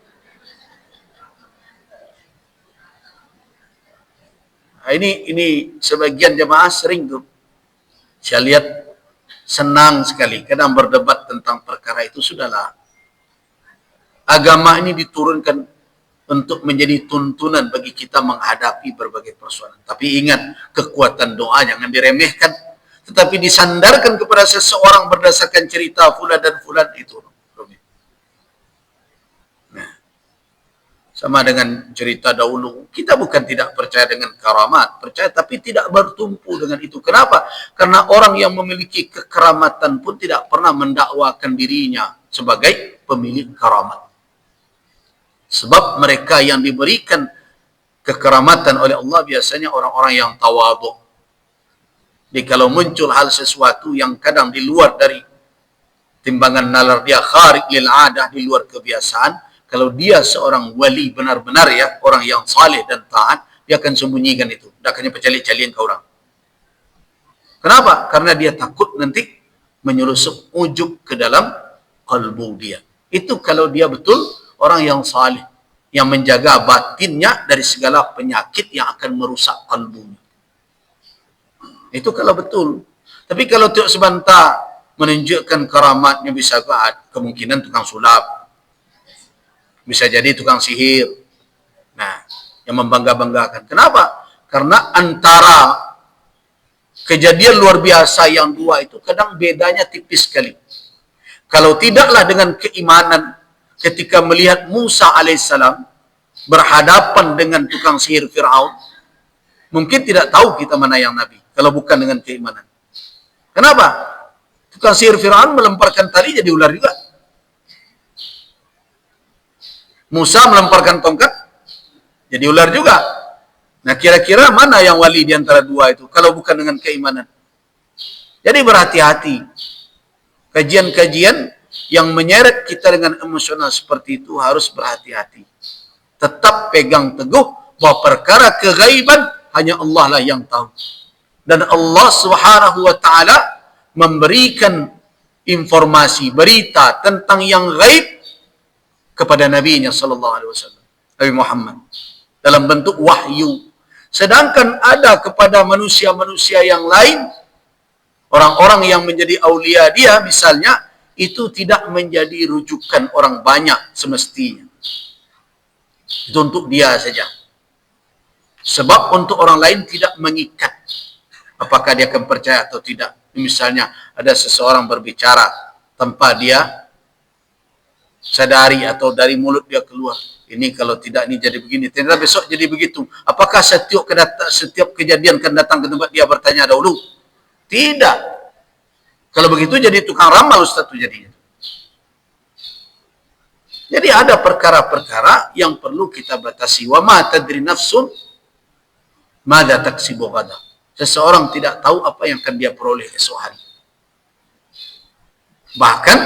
Nah, ini sebagian jemaah sering tuh. Saya lihat senang sekali. Kadang berdebat tentang perkara itu. Sudahlah. Agama ini diturunkan untuk menjadi tuntunan bagi kita menghadapi berbagai persoalan. Tapi ingat, kekuatan doa jangan diremehkan. Tetapi disandarkan kepada seseorang berdasarkan cerita fulan dan fulan itu. Nah, sama dengan cerita dahulu. Kita bukan tidak percaya dengan karamat. Percaya tapi tidak bertumpu dengan itu. Kenapa? Karena orang yang memiliki kekeramatan pun tidak pernah mendakwakan dirinya sebagai pemilik karamat. Sebab mereka yang diberikan kekeramatan oleh Allah biasanya orang-orang yang tawadhu. Jadi kalau muncul hal sesuatu yang kadang di luar dari timbangan nalar dia, kharik lil adah, di luar kebiasaan, kalau dia seorang wali benar-benar ya, orang yang saleh dan taat, dia akan sembunyikan itu. Dia akan percali-calian ke orang. Kenapa? Karena dia takut nanti menyelusup ujub ke dalam kalbu dia. Itu kalau dia betul orang yang saleh, yang menjaga batinnya dari segala penyakit yang akan merusak kalbunya. Itu kalau betul. Tapi kalau tiap sebentar menunjukkan keramatnya, bisa kemungkinan tukang sulap. Bisa jadi tukang sihir. Nah, yang membangga-banggakan. Kenapa? Karena antara kejadian luar biasa yang dua itu kadang bedanya tipis sekali. Kalau tidaklah dengan keimanan ketika melihat Musa alaihissalam berhadapan dengan tukang sihir Fir'aun, mungkin tidak tahu kita mana yang Nabi. Kalau bukan dengan keimanan. Kenapa? Tukang sihir Fir'aun melemparkan tali jadi ular juga. Musa melemparkan tongkat jadi ular juga. Nah, kira-kira mana yang wali di antara dua itu? Kalau bukan dengan keimanan. Jadi berhati-hati. Kajian-kajian yang menyeret kita dengan emosional seperti itu harus berhati-hati. Tetap pegang teguh bahwa perkara kegaiban hanya Allah lah yang tahu. Dan Allah Subhanahu wa taala memberikan informasi, berita tentang yang gaib kepada Nabi-Nya sallallahu alaihi wasallam, Nabi Muhammad, dalam bentuk wahyu. Sedangkan ada kepada manusia-manusia yang lain, orang-orang yang menjadi aulia dia misalnya, itu tidak menjadi rujukan orang banyak semestinya. Itu untuk dia saja. Sebab untuk orang lain tidak mengikat. Apakah dia akan percaya atau tidak. Misalnya ada seseorang berbicara tanpa dia sadari atau dari mulut dia keluar. Ini kalau tidak ini jadi begini. Ternyata besok jadi begitu. Apakah setiap kejadian akan datang ke tempat dia bertanya dahulu? Tidak. Kalau begitu jadi tukang ramal Ustaz itu jadinya. Jadi ada perkara-perkara yang perlu kita batasi. Wa ma tadri nafsun madza taksibu ghadan. Seseorang tidak tahu apa yang akan dia peroleh esok hari. Bahkan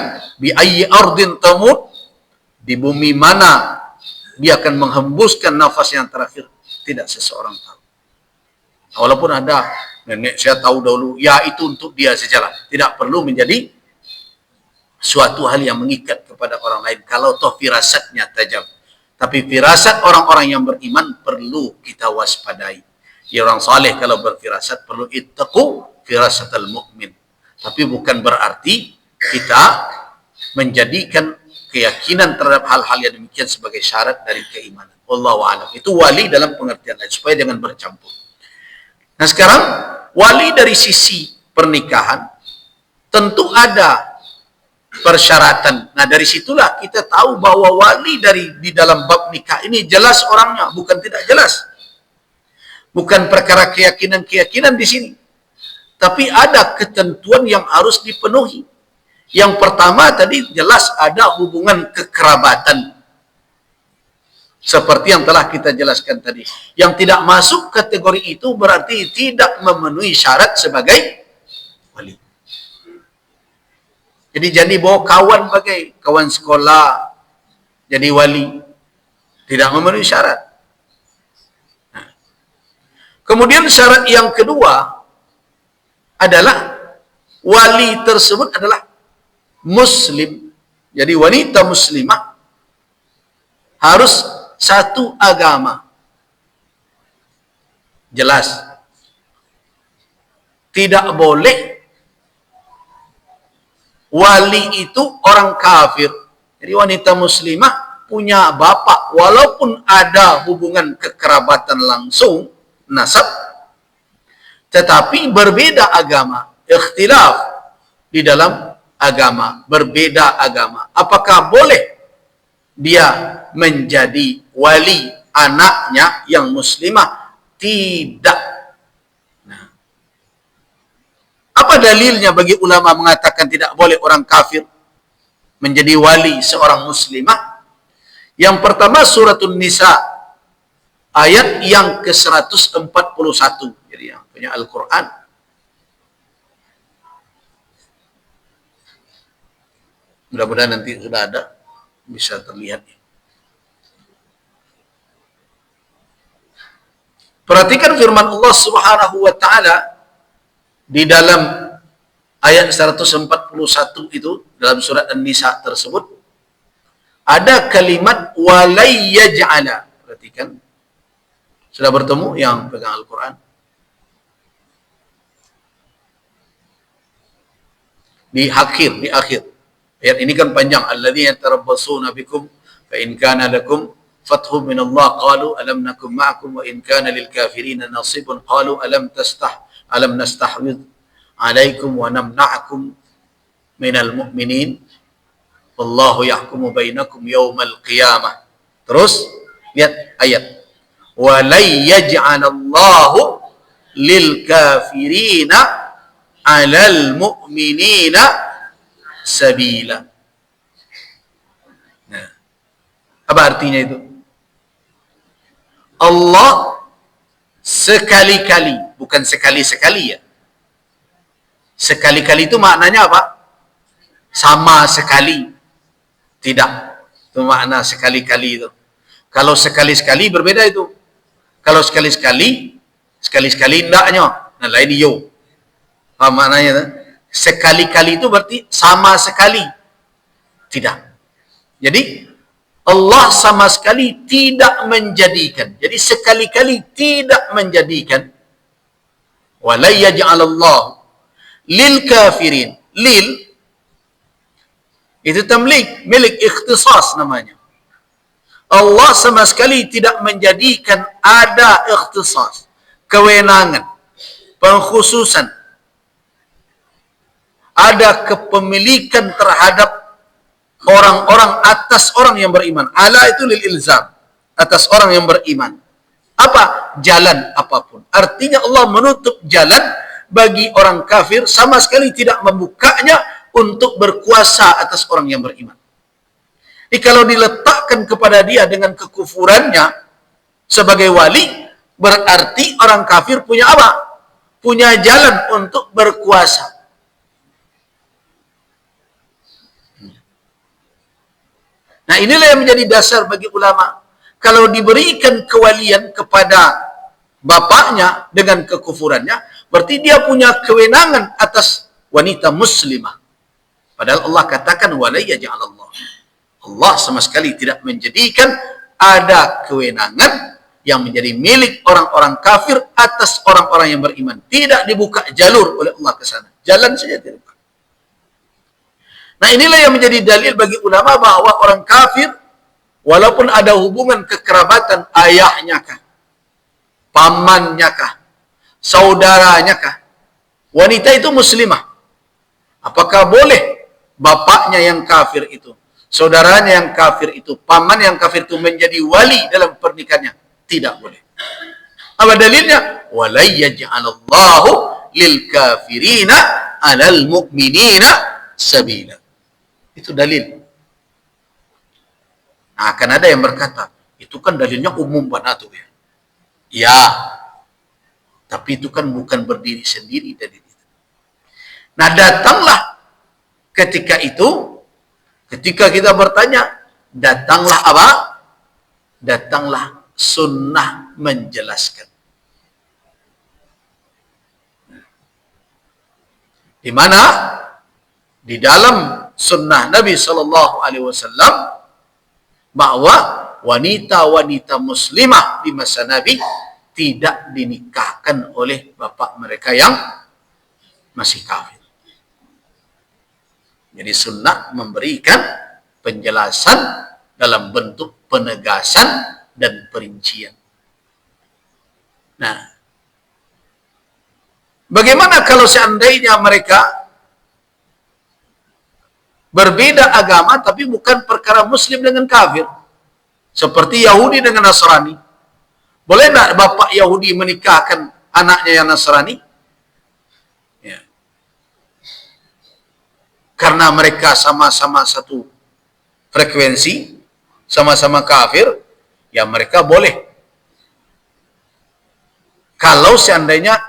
bi ayyi ardin tamut, di bumi mana dia akan menghembuskan nafas yang terakhir, tidak seseorang tahu. Walaupun ada nenek saya tahu dahulu, ya itu untuk dia sajalah. Tidak perlu menjadi suatu hal yang mengikat kepada orang lain kalau toh firasatnya tajam. Tapi firasat orang-orang yang beriman perlu kita waspadai. Ya, orang saleh kalau berfirasat perlu ittaqu firasatal mu'min. Tapi bukan berarti kita menjadikan keyakinan terhadap hal-hal yang demikian sebagai syarat dari keimanan. Wallahu a'lam. Itu wali dalam pengertian lain, supaya jangan bercampur. Nah sekarang wali dari sisi pernikahan tentu ada persyaratan. Nah dari situlah kita tahu bahwa wali di dalam bab nikah ini jelas orangnya, bukan tidak jelas. Bukan perkara keyakinan-keyakinan di sini. Tapi ada ketentuan yang harus dipenuhi. Yang pertama tadi jelas ada hubungan kekerabatan. Seperti yang telah kita jelaskan tadi. Yang tidak masuk kategori itu berarti tidak memenuhi syarat sebagai wali. Jadi bawa kawan bagai kawan sekolah jadi wali. Tidak memenuhi syarat. Kemudian syarat yang kedua adalah wali tersebut adalah muslim. Jadi wanita muslimah harus satu agama. Jelas. Tidak boleh wali itu orang kafir. Jadi wanita muslimah punya bapak walaupun ada hubungan kekerabatan langsung, nasab, tetapi berbeda agama, ikhtilaf di dalam agama, berbeda agama. Apakah boleh dia menjadi wali anaknya yang muslimah? Tidak. Nah, apa dalilnya bagi ulama mengatakan tidak boleh orang kafir menjadi wali seorang muslimah? Yang pertama suratul Nisa ayat yang ke-141. Jadi yang punya Al-Quran. Mudah-mudahan nanti sudah ada. Bisa terlihat. Perhatikan firman Allah Subhanahu wa ta'ala di dalam ayat 141 itu, dalam surat An-Nisa tersebut, ada kalimat walay yaj'ala. Perhatikan. Sudah bertemu yang pegang Al-Quran? Di akhir. Ayat ini kan panjang. Alladzina yatarabbasuna bikum fa in kana lakum fathun min Allah qalu alam nakum ma'akum wa in kana lil kafirina nasibun qalu alam nastahwid alaikum wa namna'akum minal mu'minin wallahu yahkumu bainakum yawmal qiyamah. Terus lihat ayat. وَلَنْ يَجْعَلَ اللَّهُ لِلْكَافِرِينَ عَلَى الْمُؤْمِنِينَ سَبِيلًا. Nah, apa artinya itu? Allah sekali-kali, bukan sekali-sekali ya. Sekali-kali itu maknanya apa? Sama sekali. Tidak. Itu makna sekali-kali itu. Kalau sekali-sekali berbeda itu. Kalau sekali-sekali endaknya. Nah, lain yo. Apa maknanya? Sekali-kali itu berarti sama sekali. Tidak. Jadi, Allah sama sekali tidak menjadikan. Jadi, sekali-kali tidak menjadikan. وَلَا يَجْعَلَ اللَّهُ لِلْكَافِرِينَ. Lil, itu tamlik, milik ikhtisas namanya. Allah sama sekali tidak menjadikan ada ikhtisas, kewenangan, pengkhususan, ada kepemilikan terhadap orang-orang atas orang yang beriman. Ala itu lil ilzam, atas orang yang beriman. Apa? Jalan apapun. Artinya Allah menutup jalan bagi orang kafir, sama sekali tidak membukanya untuk berkuasa atas orang yang beriman. Jadi kalau diletakkan kepada dia dengan kekufurannya sebagai wali, berarti orang kafir punya apa? Punya jalan untuk berkuasa. Nah, inilah yang menjadi dasar bagi ulama. Kalau diberikan kewalian kepada bapaknya dengan kekufurannya, berarti dia punya kewenangan atas wanita muslimah. Padahal Allah katakan wala yaj'alallah. Allah sama sekali tidak menjadikan ada kewenangan yang menjadi milik orang-orang kafir atas orang-orang yang beriman. Tidak dibuka jalur oleh Allah ke sana. Jalan saja tidak. Nah, inilah yang menjadi dalil bagi ulama bahwa orang kafir walaupun ada hubungan kekerabatan ayahnya kah, pamannya kah, saudaranya kah, wanita itu muslimah. Apakah boleh bapaknya yang kafir itu, saudaranya yang kafir itu, paman yang kafir itu menjadi wali dalam pernikahannya? Tidak boleh. Apa dalilnya? Wala yaj'alallahu lil kafirina 'alal mu'minina sabila. Itu dalil. Nah, akan ada yang berkata, itu kan dalilnya umum banget ya. Ya, tapi itu kan bukan berdiri sendiri dalil itu. Nah, datanglah ketika itu, ketika kita bertanya, datanglah apa? Datanglah sunnah menjelaskan. Di mana? Di dalam sunnah Nabi SAW bahwa wanita-wanita muslimah di masa Nabi tidak dinikahkan oleh bapak mereka yang masih kafir. Jadi sunnah memberikan penjelasan dalam bentuk penegasan dan perincian. Nah, bagaimana kalau seandainya mereka berbeda agama tapi bukan perkara muslim dengan kafir? Seperti Yahudi dengan Nasrani. Boleh tak bapak Yahudi menikahkan anaknya yang Nasrani? Ya. Karena mereka sama-sama satu frekuensi, sama-sama kafir, ya mereka boleh. Kalau seandainya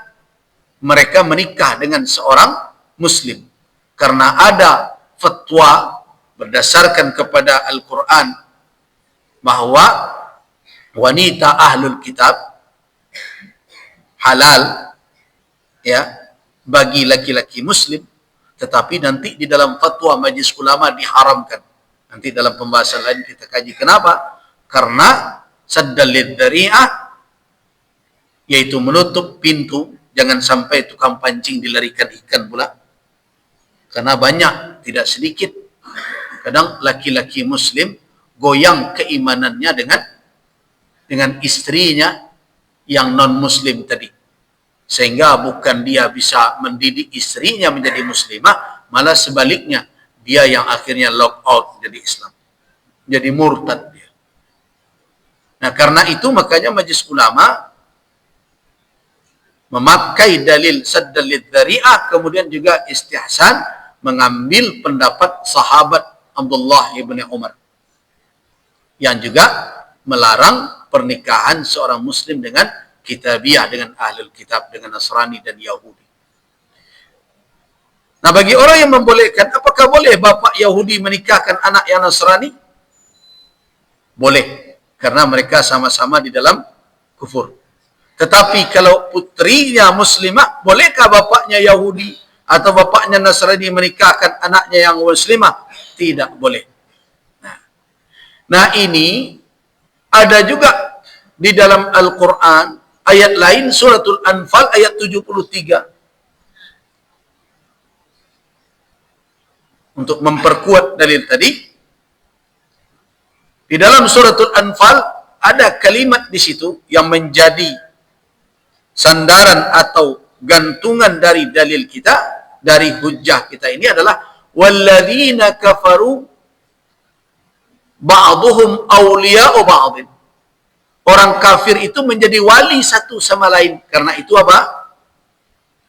mereka menikah dengan seorang muslim. Karena ada fatwa berdasarkan kepada Al-Quran bahwa wanita ahlul kitab halal ya bagi laki-laki muslim, tetapi nanti di dalam fatwa majelis ulama diharamkan. Nanti dalam pembahasan lain kita kaji kenapa? Karena saddal lidzari'ah, yaitu menutup pintu jangan sampai tukang pancing dilarikan ikan pula. Karena banyak, tidak sedikit, kadang laki-laki muslim goyang keimanannya dengan istrinya yang non-muslim tadi. Sehingga bukan dia bisa mendidik istrinya menjadi muslimah, malah sebaliknya, dia yang akhirnya lock out jadi Islam. Jadi murtad dia. Nah, karena itu makanya majelis ulama memakai dalil saddal lidzari'ah, kemudian juga istihsan, mengambil pendapat sahabat Abdullah ibn Umar yang juga melarang pernikahan seorang muslim dengan kitabiah, dengan ahlul kitab, dengan Nasrani dan Yahudi. Nah, bagi orang yang membolehkan, apakah boleh bapak Yahudi menikahkan anak yang Nasrani? Boleh, karena mereka sama-sama di dalam kufur. Tetapi kalau putrinya muslimah, bolehkah bapaknya Yahudi atau bapaknya Nasrani menikahkan anaknya yang muslimah? Tidak boleh. Nah, ini ada juga di dalam Al-Quran, ayat lain, suratul Anfal ayat 73. Untuk memperkuat dalil tadi, di dalam suratul Anfal ada kalimat di situ yang menjadi sandaran atau gantungan dari dalil kita, dari hujjah kita ini adalah walladzina kafaru ba'duhum awliya'u ba'din. Orang kafir itu menjadi wali satu sama lain. Karena itu apa?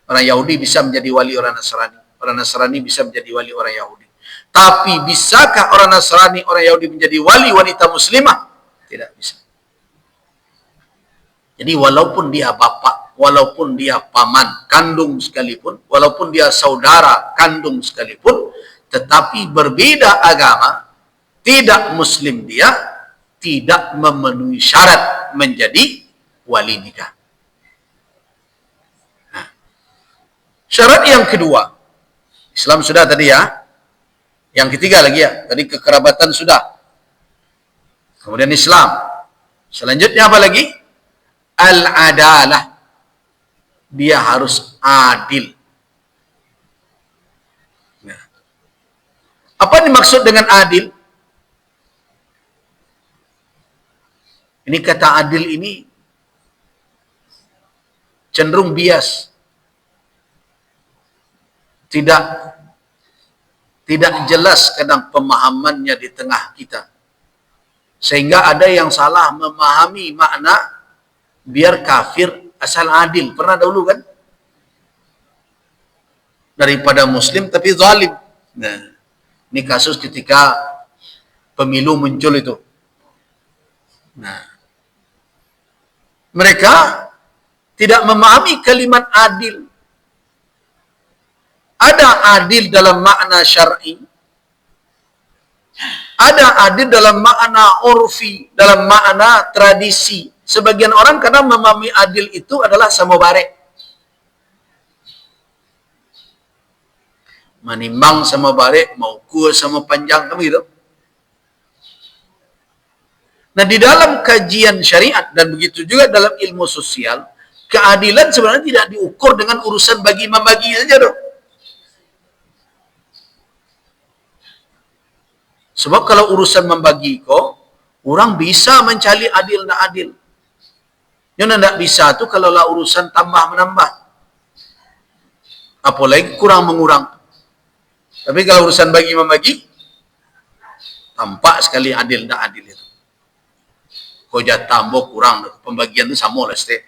Orang Yahudi bisa menjadi wali orang Nasrani. Orang Nasrani bisa menjadi wali orang Yahudi. Tapi bisakah orang Nasrani, orang Yahudi menjadi wali wanita muslimah? Tidak bisa. Jadi walaupun dia bapak, walaupun dia paman kandung sekalipun, walaupun dia saudara kandung sekalipun, tetapi berbeda agama, tidak muslim dia, tidak memenuhi syarat menjadi wali nikah. Nah, syarat yang kedua, Islam sudah tadi ya. Yang ketiga lagi ya, tadi kekerabatan sudah. Kemudian Islam. Selanjutnya apa lagi? Al-adalah. Dia harus adil. Nah, apa dimaksud dengan adil? Ini kata adil ini cenderung bias. Tidak jelas kadang pemahamannya di tengah kita. Sehingga ada yang salah memahami makna biar kafir asal adil. Pernah dahulu kan? Daripada muslim tapi zalim. Nah, ini kasus ketika pemilu muncul itu. Nah, mereka tidak memahami kalimat adil. Ada adil dalam makna syar'i, ada adil dalam makna urfi, dalam makna tradisi. Sebagian orang kadang memahami adil itu adalah sama barek. Menimbang sama barek, mau kuah sama panjang, kan begitu? Nah, di dalam kajian syariat dan begitu juga dalam ilmu sosial, keadilan sebenarnya tidak diukur dengan urusan bagi-membagi saja dong. Sebab kalau urusan membagi kok, orang bisa mencari adil dan adil. Yang tidak bisa tu kalau lah urusan tambah menambah. Apalagi kurang mengurang. Tapi kalau urusan bagi membagi, tampak sekali adil dan adil itu. Kau jatah tambah kurang, pembagian itu sama lah setiap.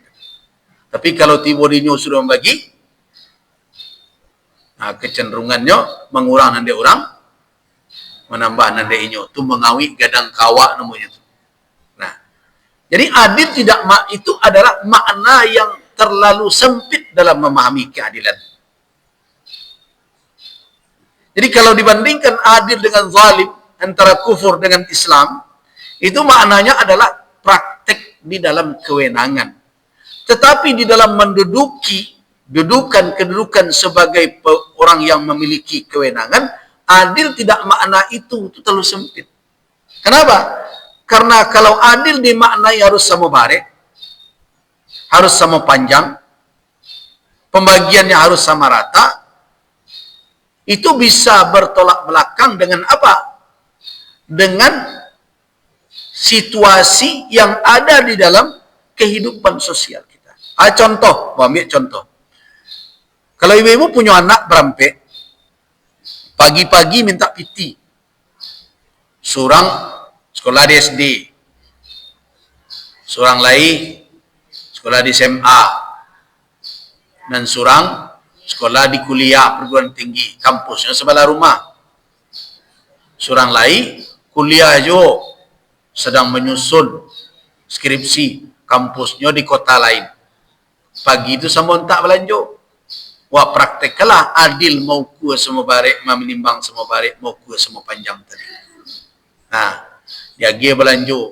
Tapi kalau tibodinya sudah membagi, nah, kecenderungannya mengurang nanti orang, menambah nanti inyo tu mengawi gadang kawa namanya tu. Nah, jadi adil tidak itu adalah makna yang terlalu sempit dalam memahami keadilan. Jadi kalau dibandingkan adil dengan zalim, antara kufur dengan Islam, itu maknanya adalah praktek di dalam kewenangan. Tetapi di dalam menduduki kedudukan sebagai orang yang memiliki kewenangan, adil tidak makna itu terlalu sempit. Kenapa? Karena kalau adil dimaknai harus sama barek, harus sama panjang, pembagiannya harus sama rata, itu bisa bertolak belakang dengan apa? Dengan situasi yang ada di dalam kehidupan sosial kita. Contoh, ambil contoh. Kalau ibu-ibu punya anak berampek, pagi-pagi minta piti. Seorang sekolah di SD. Seorang lain sekolah di SMA. Dan seorang sekolah di kuliah perguruan tinggi. Kampusnya sebelah rumah. Seorang lain kuliah juga. Sedang menyusun skripsi. Kampusnya di kota lain. Pagi itu sama tak belanja. Wah, prakteklah adil mau kuah semua barek, mau menimbang semua barek, mau kuah semua panjang tadi. Nah, dia dia belanjo.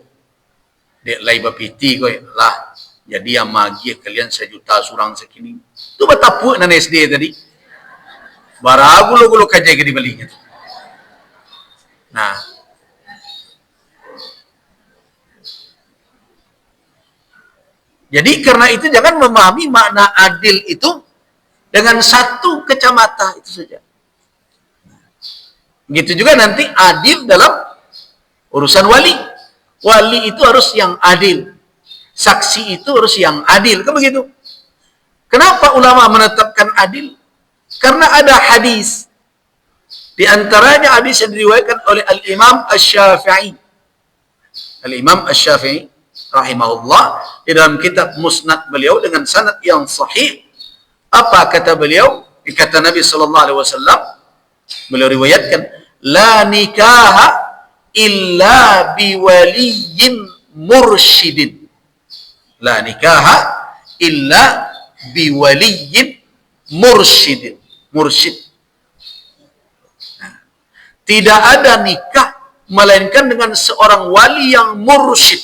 Dek lai bapiti koi lah. Jadi yang magi kalian 1 juta surang sekini. Tu betapuk nan SD tadi. Baragulo-gulo kajai ke dibalinya. Nah, jadi karena itu jangan memahami makna adil itu dengan satu kacamata itu saja. Begitu juga nanti adil dalam urusan wali. Wali itu harus yang adil. Saksi itu harus yang adil. Kan begitu? Kenapa ulama menetapkan adil? Karena ada hadis. Di antaranya hadis yang diriwayatkan oleh Al-Imam Asy-Syafi'i. Al-Imam Asy-Syafi'i rahimahullah di dalam kitab Musnad beliau dengan sanad yang sahih. Apa kata beliau? Kata Nabi sallallahu alaihi wasallam, beliau riwayatkan, la nikaha illa biwaliyin mursyidin. La nikaha illa biwaliyin mursyidin. Mursyid. Tidak ada nikah melainkan dengan seorang wali yang mursyid.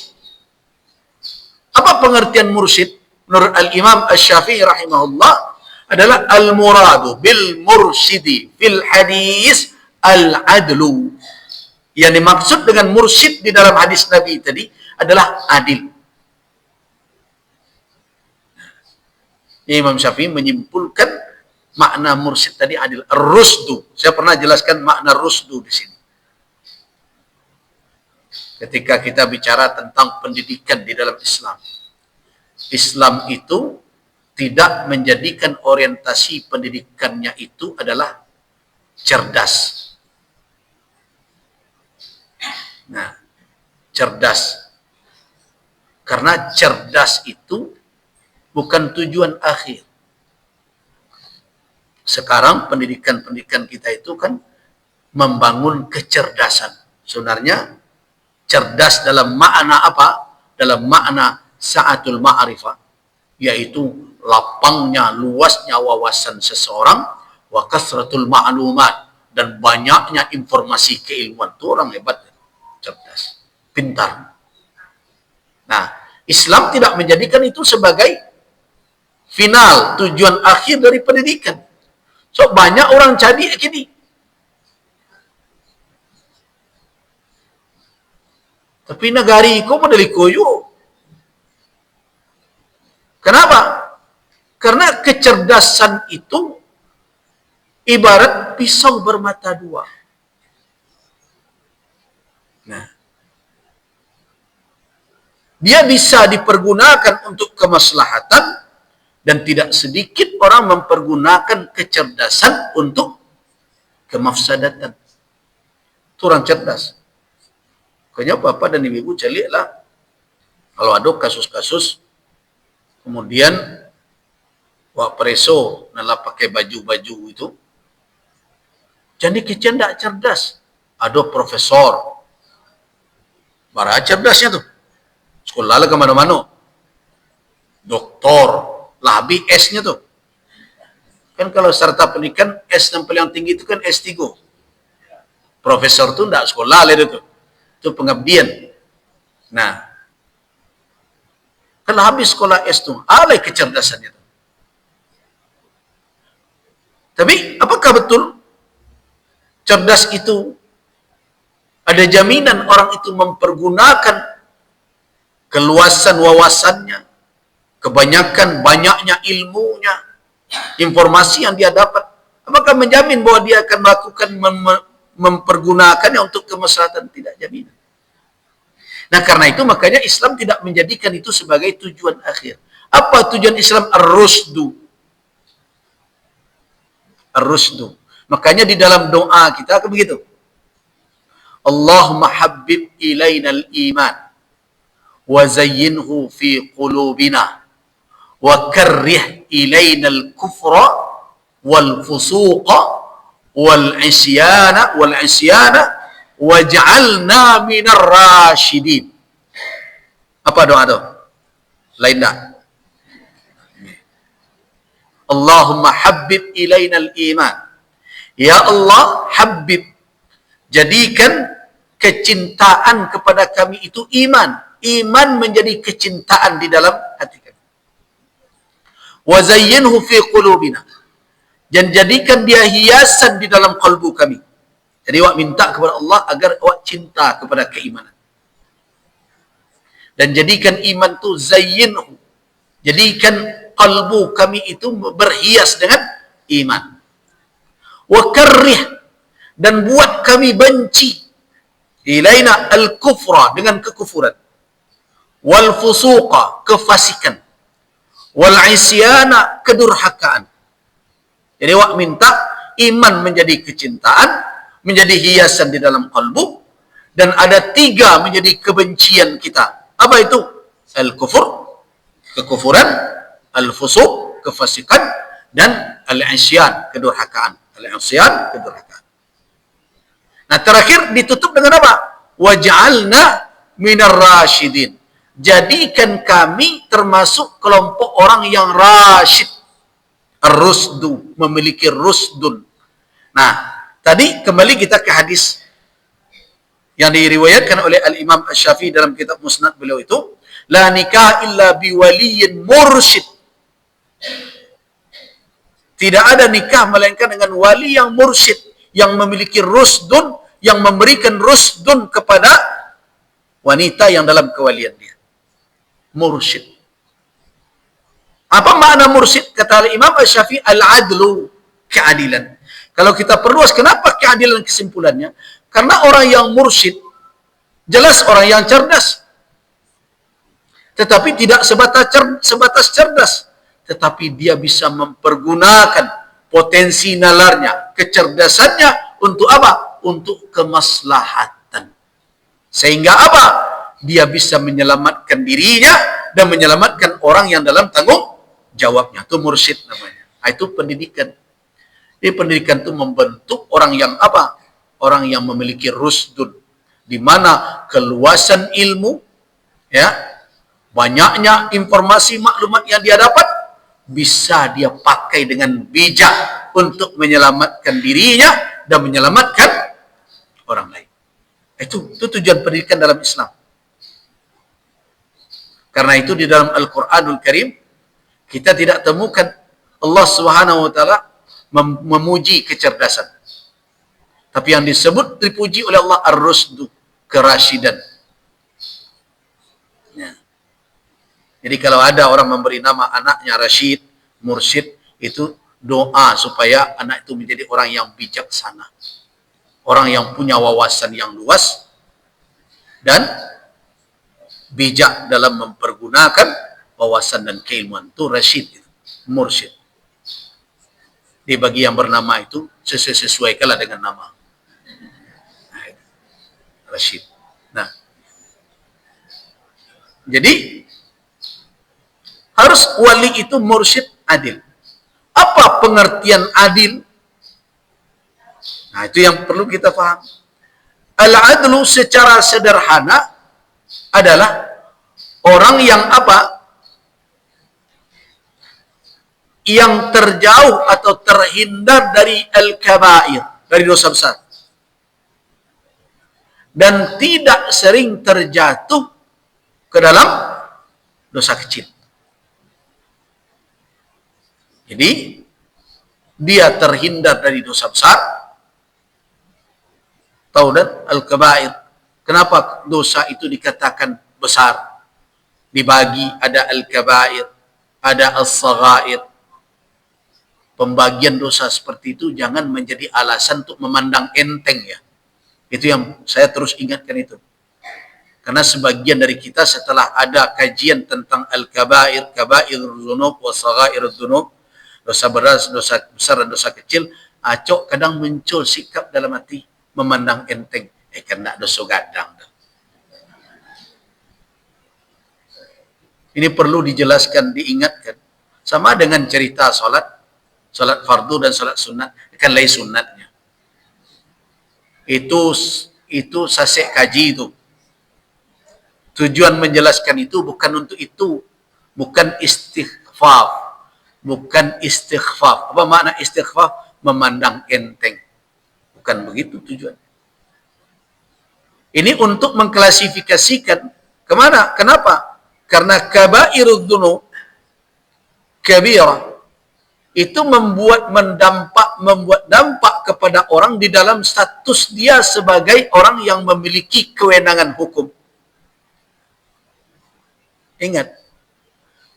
Apa pengertian mursyid? Menurut Al-Imam Asy-Syafi'i rahimahullah adalah al-muradu bil mursyidi fil hadis al-adlu. Yang dimaksud dengan mursyid di dalam hadis Nabi tadi adalah adil. Imam Syafi'i menyimpulkan makna mursyid tadi adil. Rusdu. Saya pernah jelaskan makna rusdu di sini. Ketika kita bicara tentang pendidikan di dalam Islam. Islam itu tidak menjadikan orientasi pendidikannya itu adalah cerdas. Nah, cerdas. Karena cerdas itu bukan tujuan akhir. Sekarang pendidikan-pendidikan kita itu kan membangun kecerdasan. Sebenarnya cerdas dalam makna apa? Dalam makna sa'atul ma'rifah, yaitu lapangnya, luasnya wawasan seseorang, wa kasratul ma'lumat, dan banyaknya informasi keilmuan. Itu orang hebat, cerdas, pintar. Nah, Islam tidak menjadikan itu sebagai final, tujuan akhir dari pendidikan. So, banyak orang jadi gini. Tapi negari ko madali koyo. Kenapa? Karena kecerdasan itu ibarat pisau bermata dua. Nah, dia bisa dipergunakan untuk kemaslahatan dan tidak sedikit orang mempergunakan kecerdasan untuk kemafsadatan. Itu orang cerdas. Makanya Bapak dan Ibu celiklah kalau ada kasus-kasus kemudian wak preso nala pakai baju-baju itu. Jadi kita tidak cerdas. Ada profesor. Bara cerdasnya tuh. Sekolah lah kemana-mana. Doktor. Labi S-nya tuh. Kan kalau serta pendidikan S yang paling tinggi itu kan S3. Profesor tuh tidak sekolah lah itu. Itu pengabdian. Nah, kalau habis sekolah S itu, alai kecerdasannya itu. Tapi, apakah betul cerdas itu ada jaminan orang itu mempergunakan keluasan wawasannya, banyaknya ilmunya, informasi yang dia dapat? Apakah menjamin bahwa dia akan melakukan mempergunakannya untuk kemaslahatan? Tidak jaminan. Nah, karena itu makanya Islam tidak menjadikan itu sebagai tujuan akhir. Apa tujuan Islam? Ar-rusdu. Ar-rusdu. Makanya di dalam doa kita kan begitu. Allahumma habbib ilainal iman wa zayyinhu fi qulubina wa karrih ilainal kufra wal fusuqa wal isyana waj'alna minar rasyidin. Apa doa itu? Lain tak? Allahumma habbib ilainal iman. Ya Allah, habbib, jadikan kecintaan kepada kami itu iman. Iman menjadi kecintaan di dalam hati kami. Wa zayyinhu fi qulubina, dan jadikan dia hiasan di dalam kalbu kami. Jadi awak minta kepada Allah agar awak cinta kepada keimanan. Dan jadikan iman tu zayyinhu. Jadikan kalbu kami itu berhias dengan iman. Wa karrih, dan buat kami benci ilaina al-kufra, dengan kekufuran. Wal fusuqa, kefasikan. Wal isyana, kedurhakaan. Jadi awak minta iman menjadi kecintaan, menjadi hiasan di dalam kalbu, dan ada 3 menjadi kebencian kita. Apa itu? Al-kufur, kekufuran, al-fusuq, kefasikan, dan al-isyan, kedurhakaan. Al-isyan, kedurhakaan. Nah, terakhir ditutup dengan apa? Waj'alna minar rasyidin. Jadikan kami termasuk kelompok orang yang rasyid. Ar-rusdu, memiliki rusdun. Nah, tadi kembali kita ke hadis yang diriwayatkan oleh Al-Imam Asy-Syafi'i dalam kitab Musnad beliau itu, la nikah illa biwaliyin mursyid. Tidak ada nikah melainkan dengan wali yang mursyid, yang memiliki rusdun, yang memberikan rusdun kepada wanita yang dalam kewalian dia. Mursyid. Apa makna mursyid? Kata Imam Asy-Syafi'i, al-adlu, keadilan. Kalau kita perluas, kenapa keadilan kesimpulannya? Karena orang yang mursyid, jelas orang yang cerdas. Tetapi tidak sebatas cerdas. Tetapi dia bisa mempergunakan potensi nalarnya, kecerdasannya untuk apa? Untuk kemaslahatan. Sehingga apa? Dia bisa menyelamatkan dirinya dan menyelamatkan orang yang dalam tanggung jawabnya. Itu mursyid namanya. Itu pendidikan. Jadi pendidikan itu membentuk orang yang apa? Orang yang memiliki rusdun. Di mana keluasan ilmu, ya, banyaknya informasi maklumat yang dia dapat, bisa dia pakai dengan bijak untuk menyelamatkan dirinya dan menyelamatkan orang lain. Itu tujuan pendidikan dalam Islam. Karena itu di dalam Al-Quranul Karim kita tidak temukan Allah Subhanahu wa taala memuji kecerdasan. Tapi yang disebut dipuji oleh Allah ar-rusdu, kerasyidan. Ya. Jadi kalau ada orang memberi nama anaknya Rasyid, Mursyid, itu doa supaya anak itu menjadi orang yang bijaksana. Orang yang punya wawasan yang luas dan bijak dalam mempergunakan wawasan dan keilmuan. Itu Rasyid, itu Mursyid. Di bagi yang bernama itu sesuaikanlah dengan nama. Rasyid. Nah, jadi harus wali itu mursyid adil. Apa pengertian adil? Nah, itu yang perlu kita paham. Al-adlu secara sederhana adalah orang yang apa? Yang terjauh atau terhindar dari al-kabair, dari dosa besar. Dan tidak sering terjatuh ke dalam dosa kecil. Jadi, dia terhindar dari dosa besar. Tahu dan al-kabair. Kenapa dosa itu dikatakan besar? Dibagi, ada al-kabair, ada as-saghair. Pembagian dosa seperti itu jangan menjadi alasan untuk memandang enteng, ya. Itu yang saya terus ingatkan itu. Karena sebagian dari kita setelah ada kajian tentang al-kabair, kabairul dzunub wa saghairudz dzunub, dosa besar dan dosa kecil, acok kadang muncul sikap dalam hati memandang enteng. Kena dosa gadang. Ini perlu dijelaskan, diingatkan. Sama dengan cerita salat fardu dan salat sunat, kan lain sunatnya. Itu sasek kaji itu. Tujuan menjelaskan itu bukan untuk itu. Bukan istighfar. Bukan istighfar. Apa makna istighfar? Memandang enteng. Bukan begitu tujuan. Ini untuk mengklasifikasikan kemana? Kenapa? Karena kabairud dzunub, kabirah, itu membuat dampak kepada orang di dalam status dia sebagai orang yang memiliki kewenangan hukum. Ingat,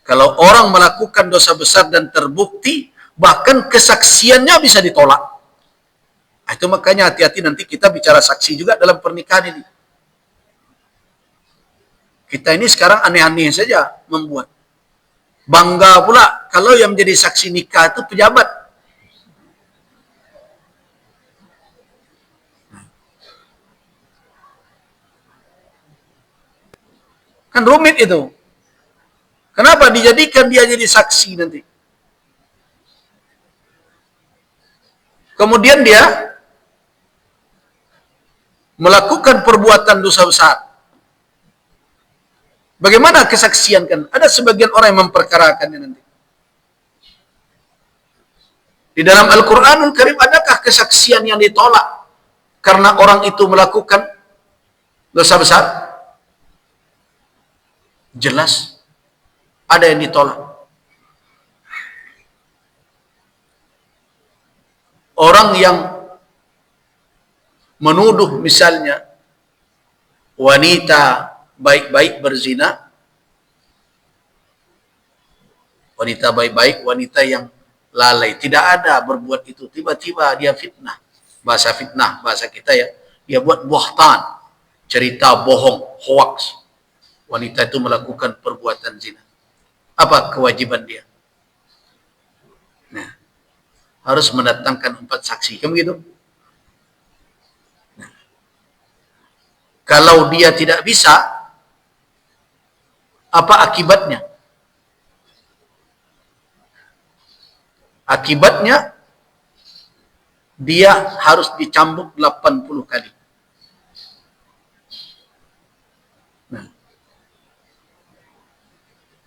kalau orang melakukan dosa besar dan terbukti, bahkan kesaksiannya bisa ditolak. Itu makanya hati-hati nanti kita bicara saksi juga dalam pernikahan ini. Kita ini sekarang aneh-aneh saja membuat. Bangga pula kalau yang menjadi saksi nikah itu pejabat. Kan rumit itu. Kenapa dijadikan dia jadi saksi nanti? Kemudian dia melakukan perbuatan dosa besar. Bagaimana kesaksian kan? Ada sebagian orang yang memperkarakannya nanti. Di dalam Al-Quranul Karim adakah kesaksian yang ditolak karena orang itu melakukan dosa besar? Jelas ada yang ditolak. Orang yang menuduh misalnya wanita baik-baik berzina, wanita baik-baik, wanita yang lalai, tidak ada berbuat itu, tiba-tiba dia fitnah, bahasa kita ya, dia buat buhtan, cerita bohong, hoax, wanita itu melakukan perbuatan zina. Apa kewajiban dia? Nah, harus mendatangkan 4 saksi, kan begitu? Nah, kalau dia tidak bisa, apa akibatnya? Akibatnya dia harus dicambuk 80 kali. Nah,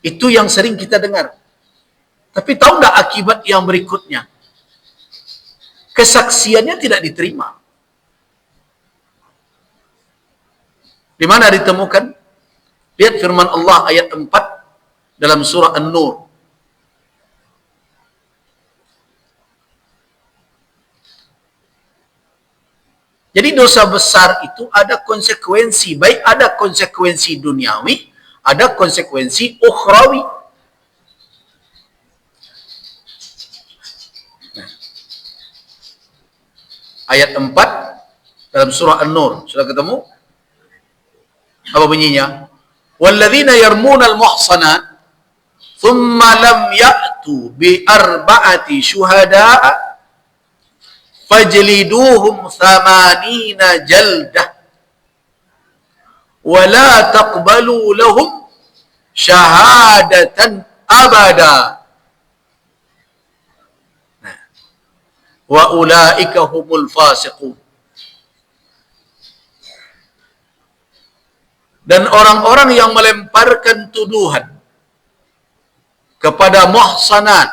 itu yang sering kita dengar. Tapi tahu nggak akibat yang berikutnya? Kesaksiannya tidak diterima. Di mana ditemukan? Lihat firman Allah ayat 4 dalam surah An-Nur. Jadi dosa besar itu ada konsekuensi, baik ada konsekuensi duniawi, ada konsekuensi ukhrawi. Nah, ayat 4 dalam surah An-Nur, sudah ketemu? Apa bunyinya? Walladzina yarmunal muhsanat thumma lam ya'tu bi arba'ati syuhada'a fajliduhum 80 jaldah wa la taqbalu lahum syahadatan abada. Nah, wa ulaika humul fasiqun. Dan orang-orang yang melemparkan tuduhan kepada muhsanat,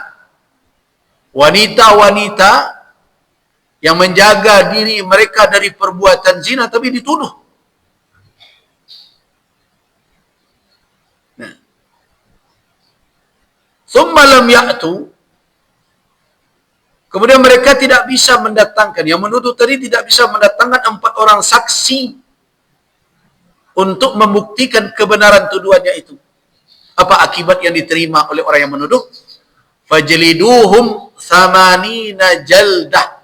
wanita-wanita yang menjaga diri mereka dari perbuatan zina tapi dituduh. Nah, thumma lam ya'tu, kemudian mereka tidak bisa mendatangkan, yang menuduh tadi tidak bisa mendatangkan 4 orang saksi untuk membuktikan kebenaran tuduhannya itu. Apa akibat yang diterima oleh orang yang menuduh? Fajliduhum 80 jaldah.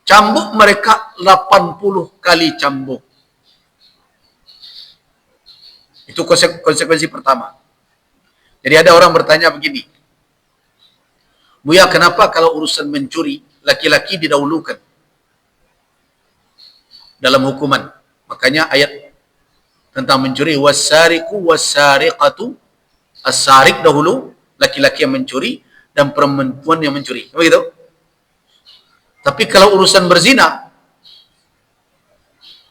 Cambuk mereka 80 kali cambuk. Itu konsekuensi pertama. Jadi ada orang bertanya begini, Buya, kenapa kalau urusan mencuri laki-laki didahulukan dalam hukuman? Makanya ayat tentang mencuri, wassariqu wassariqatu, as-sariq dahulu, laki-laki yang mencuri, dan perempuan yang mencuri. Begitu? Tapi kalau urusan berzina,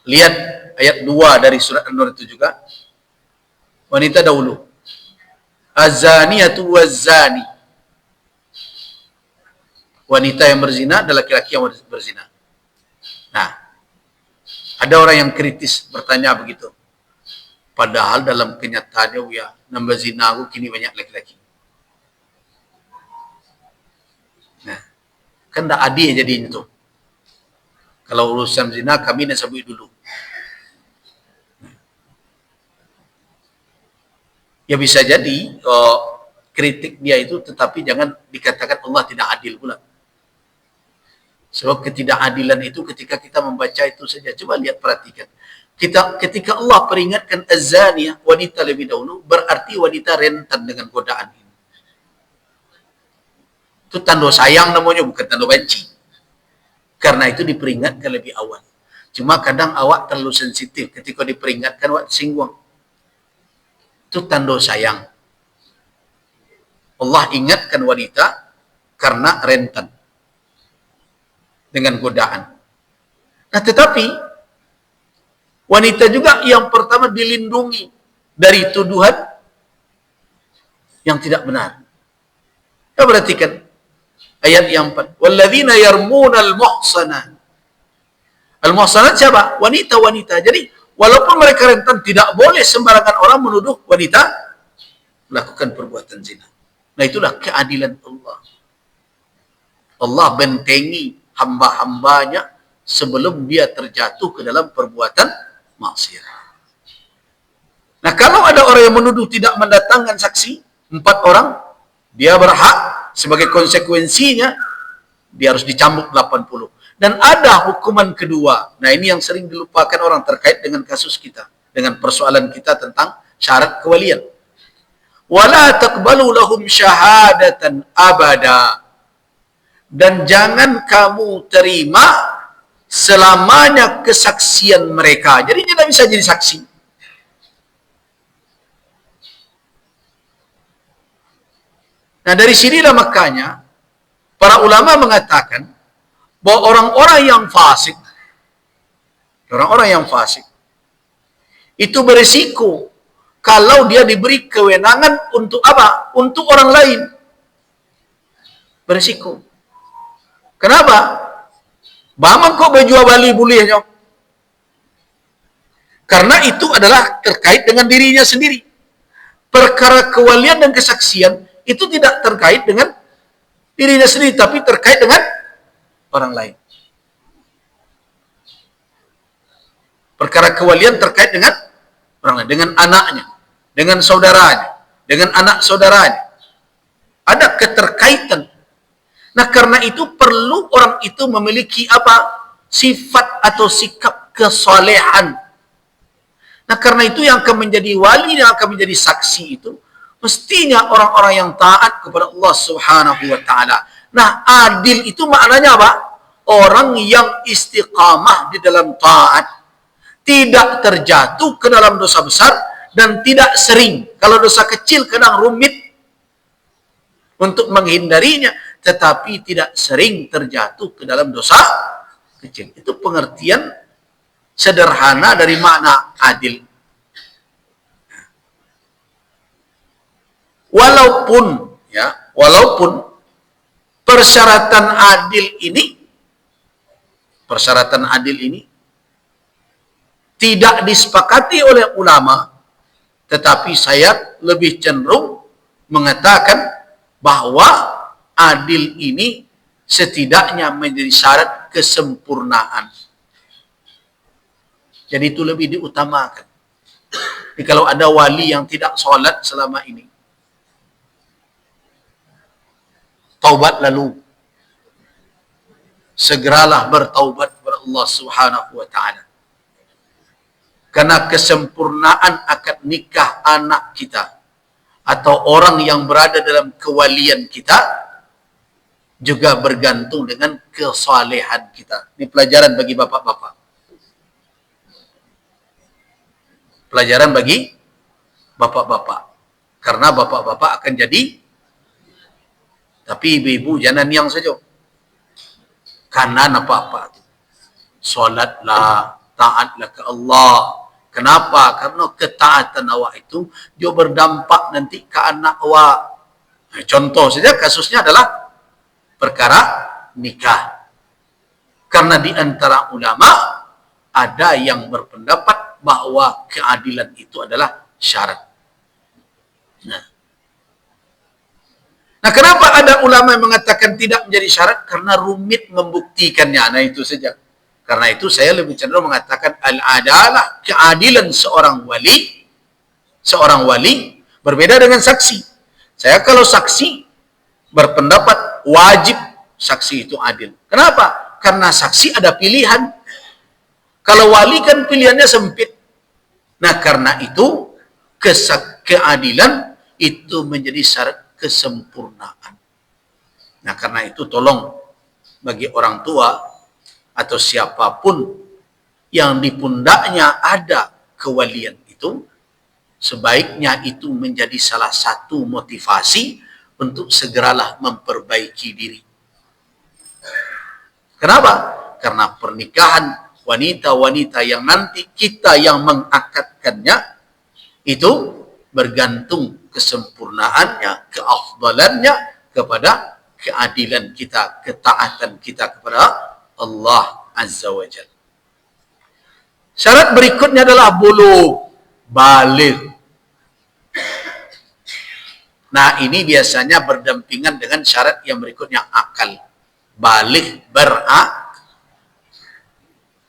lihat ayat 2 dari surat An-Nur itu juga, wanita dahulu. Az-zaniyatu waz-zani, wanita yang berzina dan laki-laki yang berzina. Nah, ada orang yang kritis bertanya begitu. Padahal dalam kenyataannya, ya, nambah zina aku kini banyak laki-laki. Nah, kan tak adil jadinya tuh. Kalau urusan zina kami nasabui dulu. Ya bisa jadi kritik dia itu, tetapi jangan dikatakan Allah tidak adil pula. Sebab ketidakadilan itu ketika kita membaca itu saja. Coba lihat, perhatikan. Ketika Allah peringatkan az-zaniyah, wanita lebih dahulu, berarti wanita rentan dengan godaan ini. Itu tanda sayang namanya, bukan tanda benci. Karena itu diperingatkan lebih awal. Cuma kadang awak terlalu sensitif, ketika diperingatkan awak singgung. Itu tanda sayang. Allah ingatkan wanita karena rentan. dengan godaan. Nah, tetapi wanita juga yang pertama dilindungi dari tuduhan yang tidak benar. Kita perhatikan ayat yang 4. Walladzina yarmunal muhsanat. Al-muhsanat siapa? Wanita-wanita. Jadi, walaupun mereka rentan, tidak boleh sembarangan orang menuduh wanita melakukan perbuatan zina. Nah, itulah keadilan Allah. Allah bentengi hamba-hambanya sebelum dia terjatuh ke dalam perbuatan maksiat. Nah, kalau ada orang yang menuduh tidak mendatangkan saksi, 4 orang, dia berhak sebagai konsekuensinya, dia harus dicambuk 80. Dan ada hukuman kedua. Nah, ini yang sering dilupakan orang terkait dengan kasus kita, dengan persoalan kita tentang syarat kewalian. Wala taqbalu lahum syahadatan abada. Dan jangan kamu terima selamanya kesaksian mereka. Jadi tidak bisa jadi saksi. Nah, dari sinilah makanya para ulama mengatakan bahwa orang-orang yang fasik itu berisiko kalau dia diberi kewenangan untuk apa? Untuk orang lain. Berisiko. Kenapa? Bamang kok berjual bali bolehnya? Karena itu adalah terkait dengan dirinya sendiri. Perkara kewalian dan kesaksian itu tidak terkait dengan dirinya sendiri, tapi terkait dengan orang lain. Perkara kewalian terkait dengan orang lain, dengan anaknya, dengan saudaranya, dengan anak saudaranya. Ada keterkaitan. Nah, karena itu perlu orang itu memiliki apa? Sifat atau sikap kesolehan. Nah, karena itu yang akan menjadi wali, yang akan menjadi saksi itu, mestinya orang-orang yang taat kepada Allah Subhanahu wa ta'ala. Nah, adil itu maknanya apa? Orang yang istiqamah di dalam taat, tidak terjatuh ke dalam dosa besar, dan tidak sering, kalau dosa kecil kadang rumit untuk menghindarinya, tetapi tidak sering terjatuh ke dalam dosa kecil. Itu pengertian sederhana dari makna adil. Walaupun persyaratan adil ini tidak disepakati oleh ulama, tetapi saya lebih cenderung mengatakan bahwa adil ini setidaknya menjadi syarat kesempurnaan. Jadi itu lebih diutamakan. Jadi kalau ada wali yang tidak sholat selama ini, taubat lalu. Segeralah bertaubat kepada Allah Subhanahu wa ta'ala. Karena kesempurnaan akad nikah anak kita atau orang yang berada dalam kewalian kita juga bergantung dengan kesalehan kita. Ini pelajaran bagi bapak-bapak. Pelajaran bagi bapak-bapak. Karena bapak-bapak akan jadi, tapi ibu-ibu jangan yang saja. Kanan apa-apa. Solatlah, taatlah ke Allah. Kenapa? Karena ketaatan awak itu juga berdampak nanti ke anak awak. Nah, contoh saja kasusnya adalah perkara nikah. Karena di antara ulama ada yang berpendapat bahwa keadilan itu adalah syarat. Nah, kenapa ada ulama yang mengatakan tidak menjadi syarat? Karena rumit membuktikannya. Nah, itu saja. Karena itu saya lebih cenderung mengatakan al-adalah, keadilan seorang wali berbeda dengan saksi. Saya kalau saksi berpendapat wajib saksi itu adil. Kenapa? Karena saksi ada pilihan. Kalau wali kan pilihannya sempit. Nah, karena itu keadilan itu menjadi syarat kesempurnaan. Nah, karena itu tolong bagi orang tua atau siapapun yang di pundaknya ada kewalian itu, sebaiknya itu menjadi salah satu motivasi untuk segeralah memperbaiki diri. Kenapa? Karena pernikahan wanita-wanita yang nanti kita yang mengakadkannya itu bergantung kesempurnaannya, keafdalannya kepada keadilan kita, ketaatan kita kepada Allah Azza wa Jalla. Syarat berikutnya adalah bulugh, baligh. Nah, ini biasanya berdampingan dengan syarat yang berikutnya, akal. Baligh,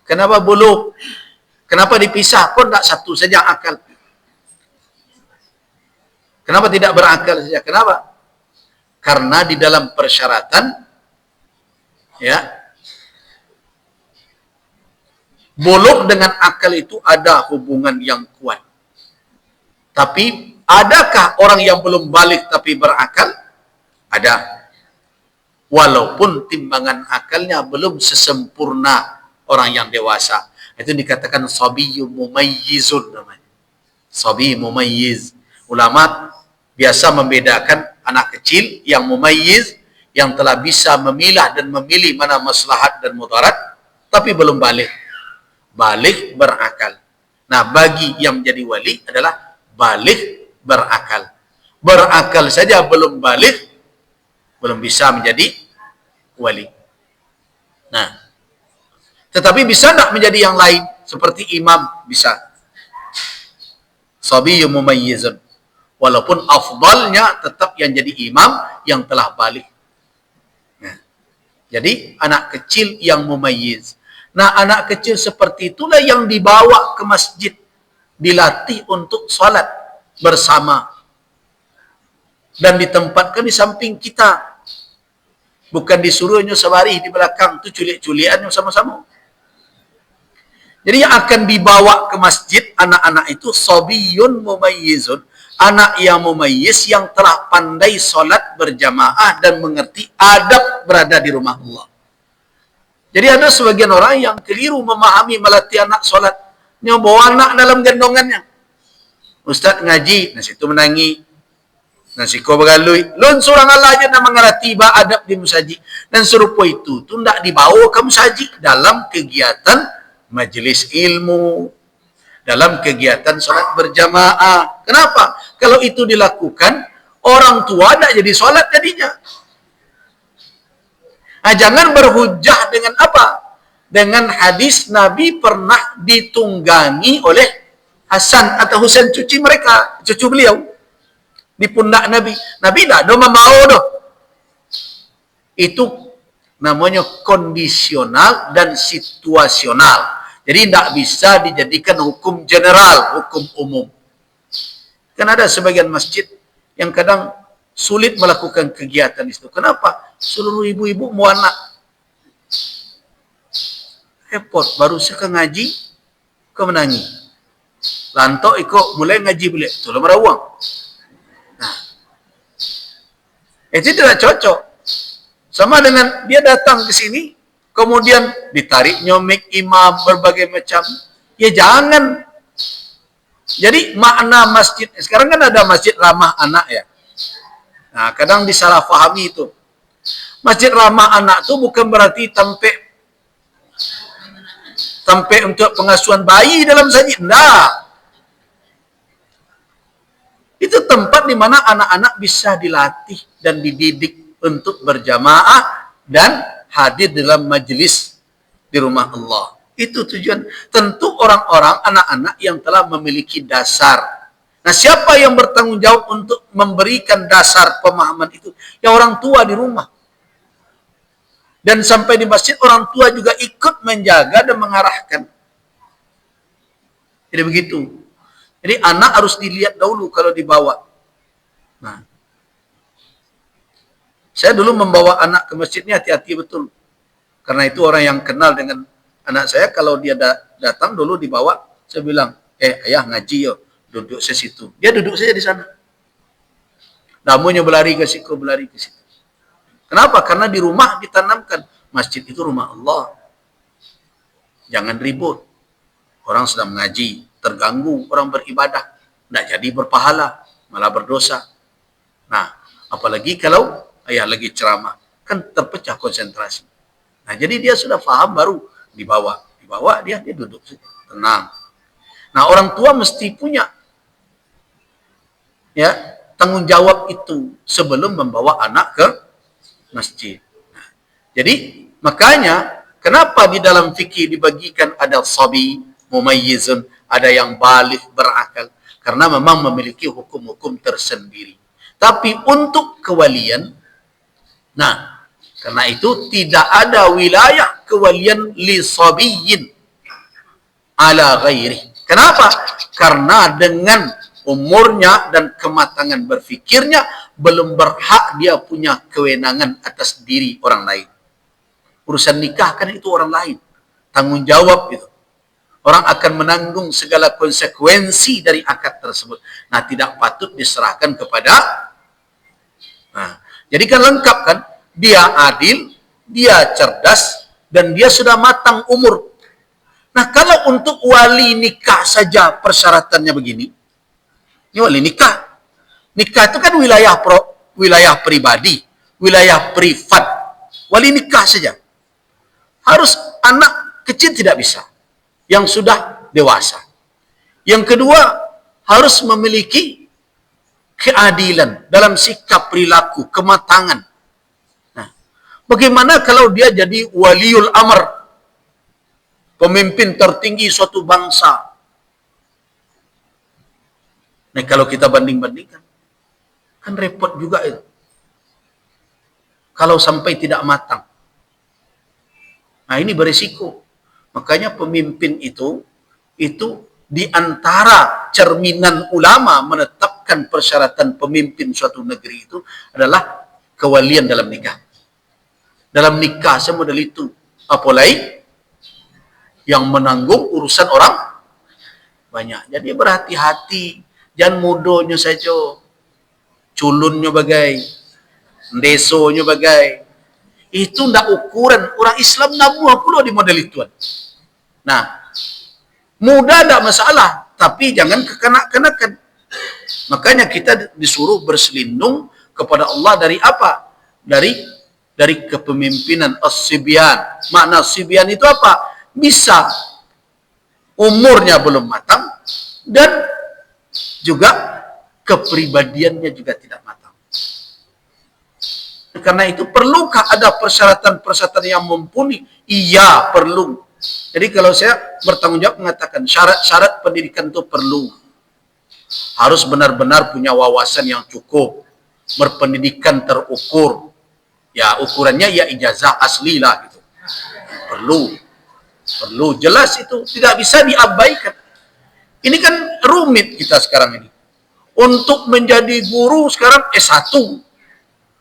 Kenapa bulugh? Kenapa dipisah? Kok tidak satu saja akal? Kenapa tidak berakal saja? Kenapa? Karena di dalam persyaratan, ya, bulugh dengan akal itu ada hubungan yang kuat. Tapi adakah orang yang belum balik tapi berakal? Ada. Walaupun timbangan akalnya belum sesempurna orang yang dewasa. Itu dikatakan sabiyyun mumayyizun namanya. Sabi mumayyiz. Ulama biasa membedakan anak kecil yang mumayyiz, yang telah bisa memilah dan memilih mana maslahat dan mudarat, tapi belum balik. Balik berakal. Nah, bagi yang menjadi wali adalah balik berakal. Berakal saja belum balik, belum bisa menjadi wali. Nah, tetapi bisa tidak menjadi yang lain seperti imam? Bisa. Sabiyyun mumayyizun. Walaupun afdalnya tetap yang jadi imam yang telah balik. Nah, jadi anak kecil yang mumayyiz. Nah, anak kecil seperti itulah yang dibawa ke masjid, dilatih untuk salat bersama dan ditempatkan di samping kita. Bukan disuruhnya sebaris di belakang, itu culik-culian sama-sama. Jadi yang akan dibawa ke masjid anak-anak itu sabiyyun mumayyizun, anak yang mumayyiz yang telah pandai salat berjamaah dan mengerti adab berada di rumah Allah. Jadi ada sebagian orang yang keliru memahami melatih anak salat. Dia bawa anak dalam gendongannya. Ustaz ngaji, nah situ menangi. Nah siko bergalui. Lun surang Allah aja nak mengerti adab di musajid. Dan serupa itu tidak dibawa ke musajid dalam kegiatan majelis ilmu, dalam kegiatan salat berjamaah. Kenapa? Kalau itu dilakukan, orang tua tidak jadi salat jadinya. Nah, jangan berhujah dengan apa? Dengan hadis Nabi pernah ditunggangi oleh Hasan atau Husain, cucu beliau di pundak Nabi. Nabi tidak mau doh. Itu namanya kondisional dan situasional. Jadi tidak bisa dijadikan hukum general, hukum umum. Kan ada sebagian masjid yang kadang sulit melakukan kegiatan itu. Kenapa? Seluruh ibu-ibu mau anak. Repot, baru saya ngaji, kau menangi. Lantok ikut mulai ngaji boleh. Tolong merawang. Nah, itu tidak cocok. Sama dengan dia datang ke sini, kemudian ditarik nyomik imam berbagai macam. Ya jangan. Jadi makna masjid, sekarang kan ada masjid ramah anak ya. Nah, kadang disalahfahami itu. Masjid ramah anak itu bukan berarti tempat untuk pengasuhan bayi dalam masjid. Nah, itu tempat di mana anak-anak bisa dilatih dan dididik untuk berjamaah dan hadir dalam majelis di rumah Allah. Itu tujuan. Tentu orang-orang, anak-anak yang telah memiliki dasar. Nah, siapa yang bertanggung jawab untuk memberikan dasar pemahaman itu? Ya orang tua di rumah. Dan sampai di masjid, orang tua juga ikut menjaga dan mengarahkan. Jadi begitu. Jadi anak harus dilihat dahulu kalau dibawa. Nah, saya dulu membawa anak ke masjid ini hati-hati betul. Karena itu orang yang kenal dengan anak saya, kalau dia datang dulu dibawa, saya bilang, ayah ngaji yo, duduk saya situ. Dia duduk saja di sana. Namunnya berlari ke situ, berlari ke situ. Kenapa? Karena di rumah ditanamkan, masjid itu rumah Allah. Jangan ribut. Orang sedang mengaji, terganggu orang beribadah, tidak jadi berpahala, malah berdosa. Nah, apalagi kalau ayah lagi ceramah, kan terpecah konsentrasi. Nah, jadi dia sudah paham baru dibawa dia duduk tenang. Nah, orang tua mesti punya ya tanggung jawab itu sebelum membawa anak ke masjid. Nah, jadi makanya kenapa di dalam fikih dibagikan ada sabi, mumayyizun, ada yang balik berakal, karena memang memiliki hukum-hukum tersendiri. Tapi untuk kewalian, nah, karena itu tidak ada wilayah kewalian li sabiyin ala ghairi. Kenapa? Karena dengan umurnya dan kematangan berfikirnya belum berhak dia punya kewenangan atas diri orang lain. Urusan nikah kan itu orang lain, tanggung jawab itu. Orang akan menanggung segala konsekuensi dari akad tersebut. Nah, tidak patut diserahkan kepada. Nah, jadi kan lengkap kan? Dia adil, dia cerdas, dan dia sudah matang umur. Nah, kalau untuk wali nikah saja persyaratannya begini, ini wali nikah. Nikah itu kan wilayah pribadi, wilayah privat. Wali nikah saja. Harus anak kecil tidak bisa, yang sudah dewasa. Yang kedua, harus memiliki keadilan dalam sikap perilaku, kematangan. Nah, bagaimana kalau dia jadi waliul amr, pemimpin tertinggi suatu bangsa? Nah, kalau kita banding-bandingkan, kan repot juga itu. Kalau sampai tidak matang. Nah, ini berisiko. Makanya pemimpin itu di antara cerminan ulama menetapkan persyaratan pemimpin suatu negeri itu adalah kewalian dalam nikah. Dalam nikah semodel itu. Apalagi yang menanggung urusan orang banyak. Jadi berhati-hati. Jangan mudonya saja. Culunnya bagai. Desonya bagai. Itu ndak ukuran. Orang Islam nabuah pula di model ituan. Nah, muda tidak masalah, tapi jangan kekanak-kanakan. Makanya kita disuruh berselindung kepada Allah dari apa? Dari kepemimpinan as-sibyan. Makna sibyan itu apa? Bisa umurnya belum matang dan juga kepribadiannya juga tidak matang. Karena itu perlukah ada persyaratan-persyaratan yang mumpuni? Iya, perlu. Jadi kalau saya bertanggung jawab mengatakan syarat-syarat pendidikan itu perlu. Harus benar-benar punya wawasan yang cukup. Berpendidikan terukur. Ya, ukurannya ya ijazah asli lah gitu. Perlu. Jelas itu. Tidak bisa diabaikan. Ini kan rumit kita sekarang ini. Untuk menjadi guru sekarang S1.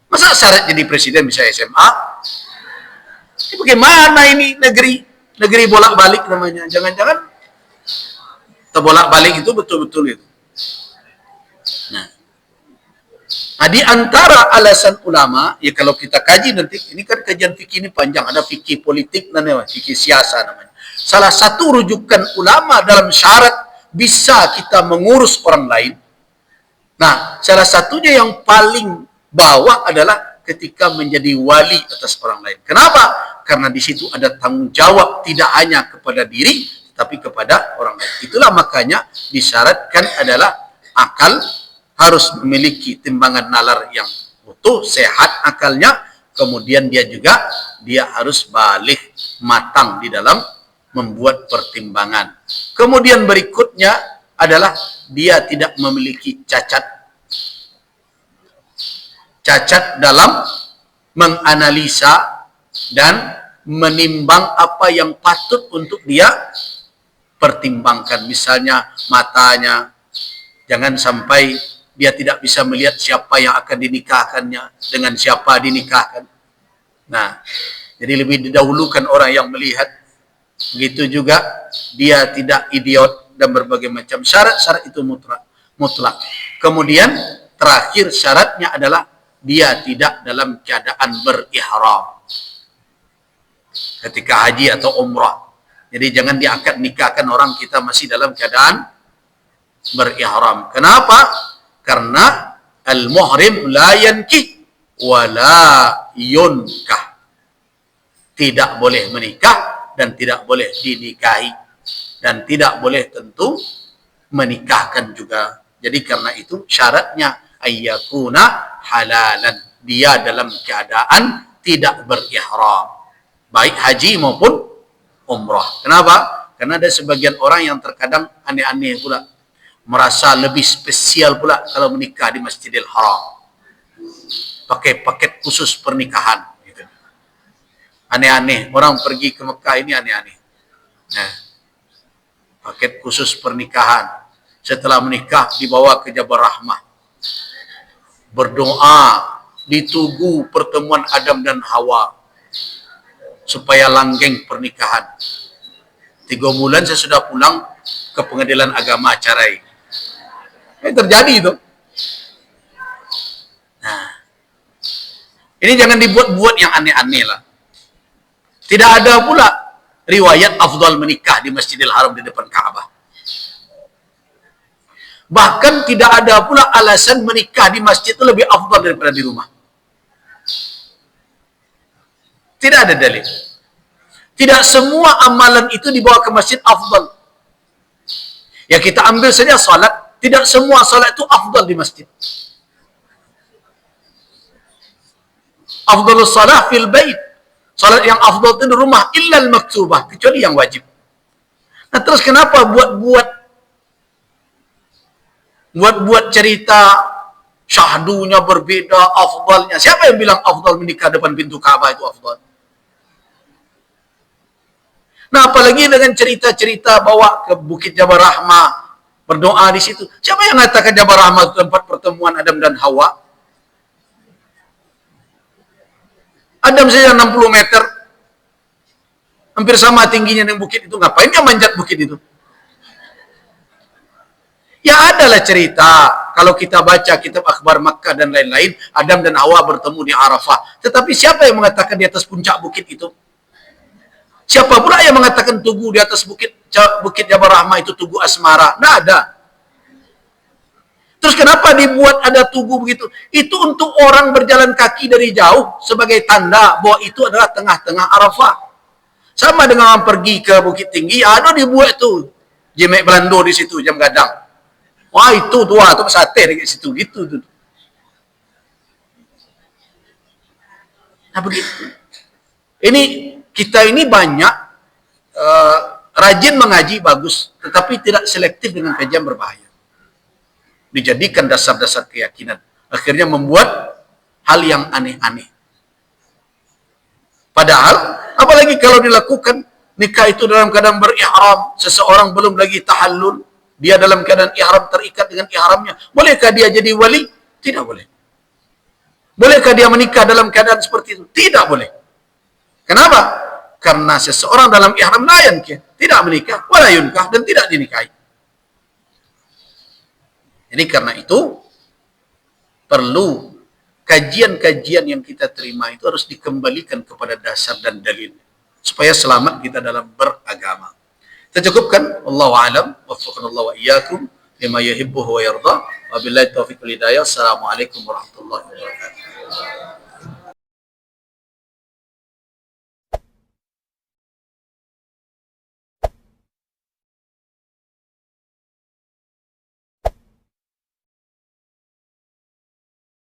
Masa syarat jadi presiden bisa SMA? Ini bagaimana ini negeri bolak-balik namanya. Jangan-jangan terbolak-balik itu betul-betul itu. Nah, di antara alasan ulama, ya kalau kita kaji nanti, ini kan kajian fikih ini panjang, ada fikih politik dan fikih siasa namanya. Salah satu rujukan ulama dalam syarat bisa kita mengurus orang lain. Nah, salah satunya yang paling bawah adalah ketika menjadi wali atas orang lain. Kenapa? Karena di situ ada tanggung jawab tidak hanya kepada diri, tapi kepada orang lain. Itulah makanya disyaratkan adalah akal harus memiliki timbangan nalar yang utuh, sehat akalnya, kemudian dia harus balik matang di dalam membuat pertimbangan. Kemudian berikutnya adalah dia tidak memiliki cacat dalam menganalisa dan menimbang apa yang patut untuk dia pertimbangkan. Misalnya matanya, jangan sampai dia tidak bisa melihat siapa yang akan dinikahkannya, dengan siapa dinikahkan. Nah, jadi lebih didahulukan orang yang melihat. Begitu juga dia tidak idiot dan berbagai macam syarat itu mutlak. Kemudian terakhir syaratnya adalah dia tidak dalam keadaan berihram ketika haji atau umrah. Jadi jangan diangkat nikahkan orang kita masih dalam keadaan berihram. Kenapa? Karena al-muhrim la yankih wa la yunkah. tidak boleh menikah dan tidak boleh dinikahi dan tidak boleh tentu menikahkan juga. Jadi karena itu syaratnya ayyakuna halalan, dia dalam keadaan tidak berihram, baik haji maupun umrah. Kenapa? Karena ada sebagian orang yang terkadang aneh-aneh pula, merasa lebih spesial pula kalau menikah di Masjidil Haram, pakai paket khusus pernikahan gitu. Aneh-aneh, orang pergi ke Mekah ini aneh-aneh. Nah, paket khusus pernikahan, setelah menikah dibawa ke Jabal Rahmah, berdoa ditugu pertemuan Adam dan Hawa supaya langgeng pernikahan. 3 bulan saya sudah pulang ke pengadilan agama Carai. Terjadi itu. Nah, ini jangan dibuat-buat yang aneh-aneh lah. Tidak ada pula riwayat afdal menikah di Masjidil Haram di depan Ka'bah. Bahkan tidak ada pula alasan menikah di masjid itu lebih afdal daripada di rumah. Tidak ada dalil. Tidak semua amalan itu dibawa ke masjid afdal. Ya kita ambil saja salat, tidak semua salat itu afdal di masjid. Afdalus salah fil bait. Salat yang afdal itu di rumah, illa al-maktubah, kecuali yang wajib. Nah, terus kenapa buat cerita syahdunya berbeda, afdalnya? Siapa yang bilang afdal menikah depan pintu Ka'bah itu afdal? Nah, apalagi dengan cerita-cerita bawa ke Bukit Jabal Rahmah, berdoa di situ. Siapa yang mengatakan Jabal Rahmah itu tempat pertemuan Adam dan Hawa? Adam saja 60 meter, hampir sama tingginya dengan bukit itu. Ngapain dia manjat bukit itu? Ya adalah cerita, kalau kita baca kitab akhbar Makkah dan lain-lain, Adam dan Hawa bertemu di Arafah. Tetapi siapa yang mengatakan di atas puncak bukit itu? Siapa pula yang mengatakan tugu di atas bukit Jabal Rahmah itu tugu asmara? Tidak ada. Terus kenapa dibuat ada tugu begitu? Itu untuk orang berjalan kaki dari jauh sebagai tanda bahwa itu adalah tengah-tengah Arafah. Sama dengan orang pergi ke Bukit Tinggi, ada dibuat itu jemek Belando di situ jam gadang. Wah itu tua, itu sate di situ gitu tuh. Nah begitu. Ini kita ini banyak rajin mengaji bagus, tetapi tidak selektif dengan kajian berbahaya. Dijadikan dasar-dasar keyakinan, akhirnya membuat hal yang aneh-aneh. Padahal, apalagi kalau dilakukan nikah itu dalam keadaan berihram, seseorang belum lagi tahallul, dia dalam keadaan ihram, terikat dengan ihramnya. Bolehkah dia jadi wali? Tidak boleh. Bolehkah dia menikah dalam keadaan seperti itu? Tidak boleh. Kenapa? Karena seseorang dalam ihram la yankih, tidak menikah, wala yunkah, dan tidak dinikahi. Jadi karena itu perlu kajian-kajian yang kita terima itu harus dikembalikan kepada dasar dan dalil supaya selamat kita dalam beragama. Kita cukupkan, wallahu a'lam, waffaqanallahu wa iyyakum lima yuhibbu wa yarda. Wabillahi taufiq wal hidayah. Assalamualaikum warahmatullahi wabarakatuh.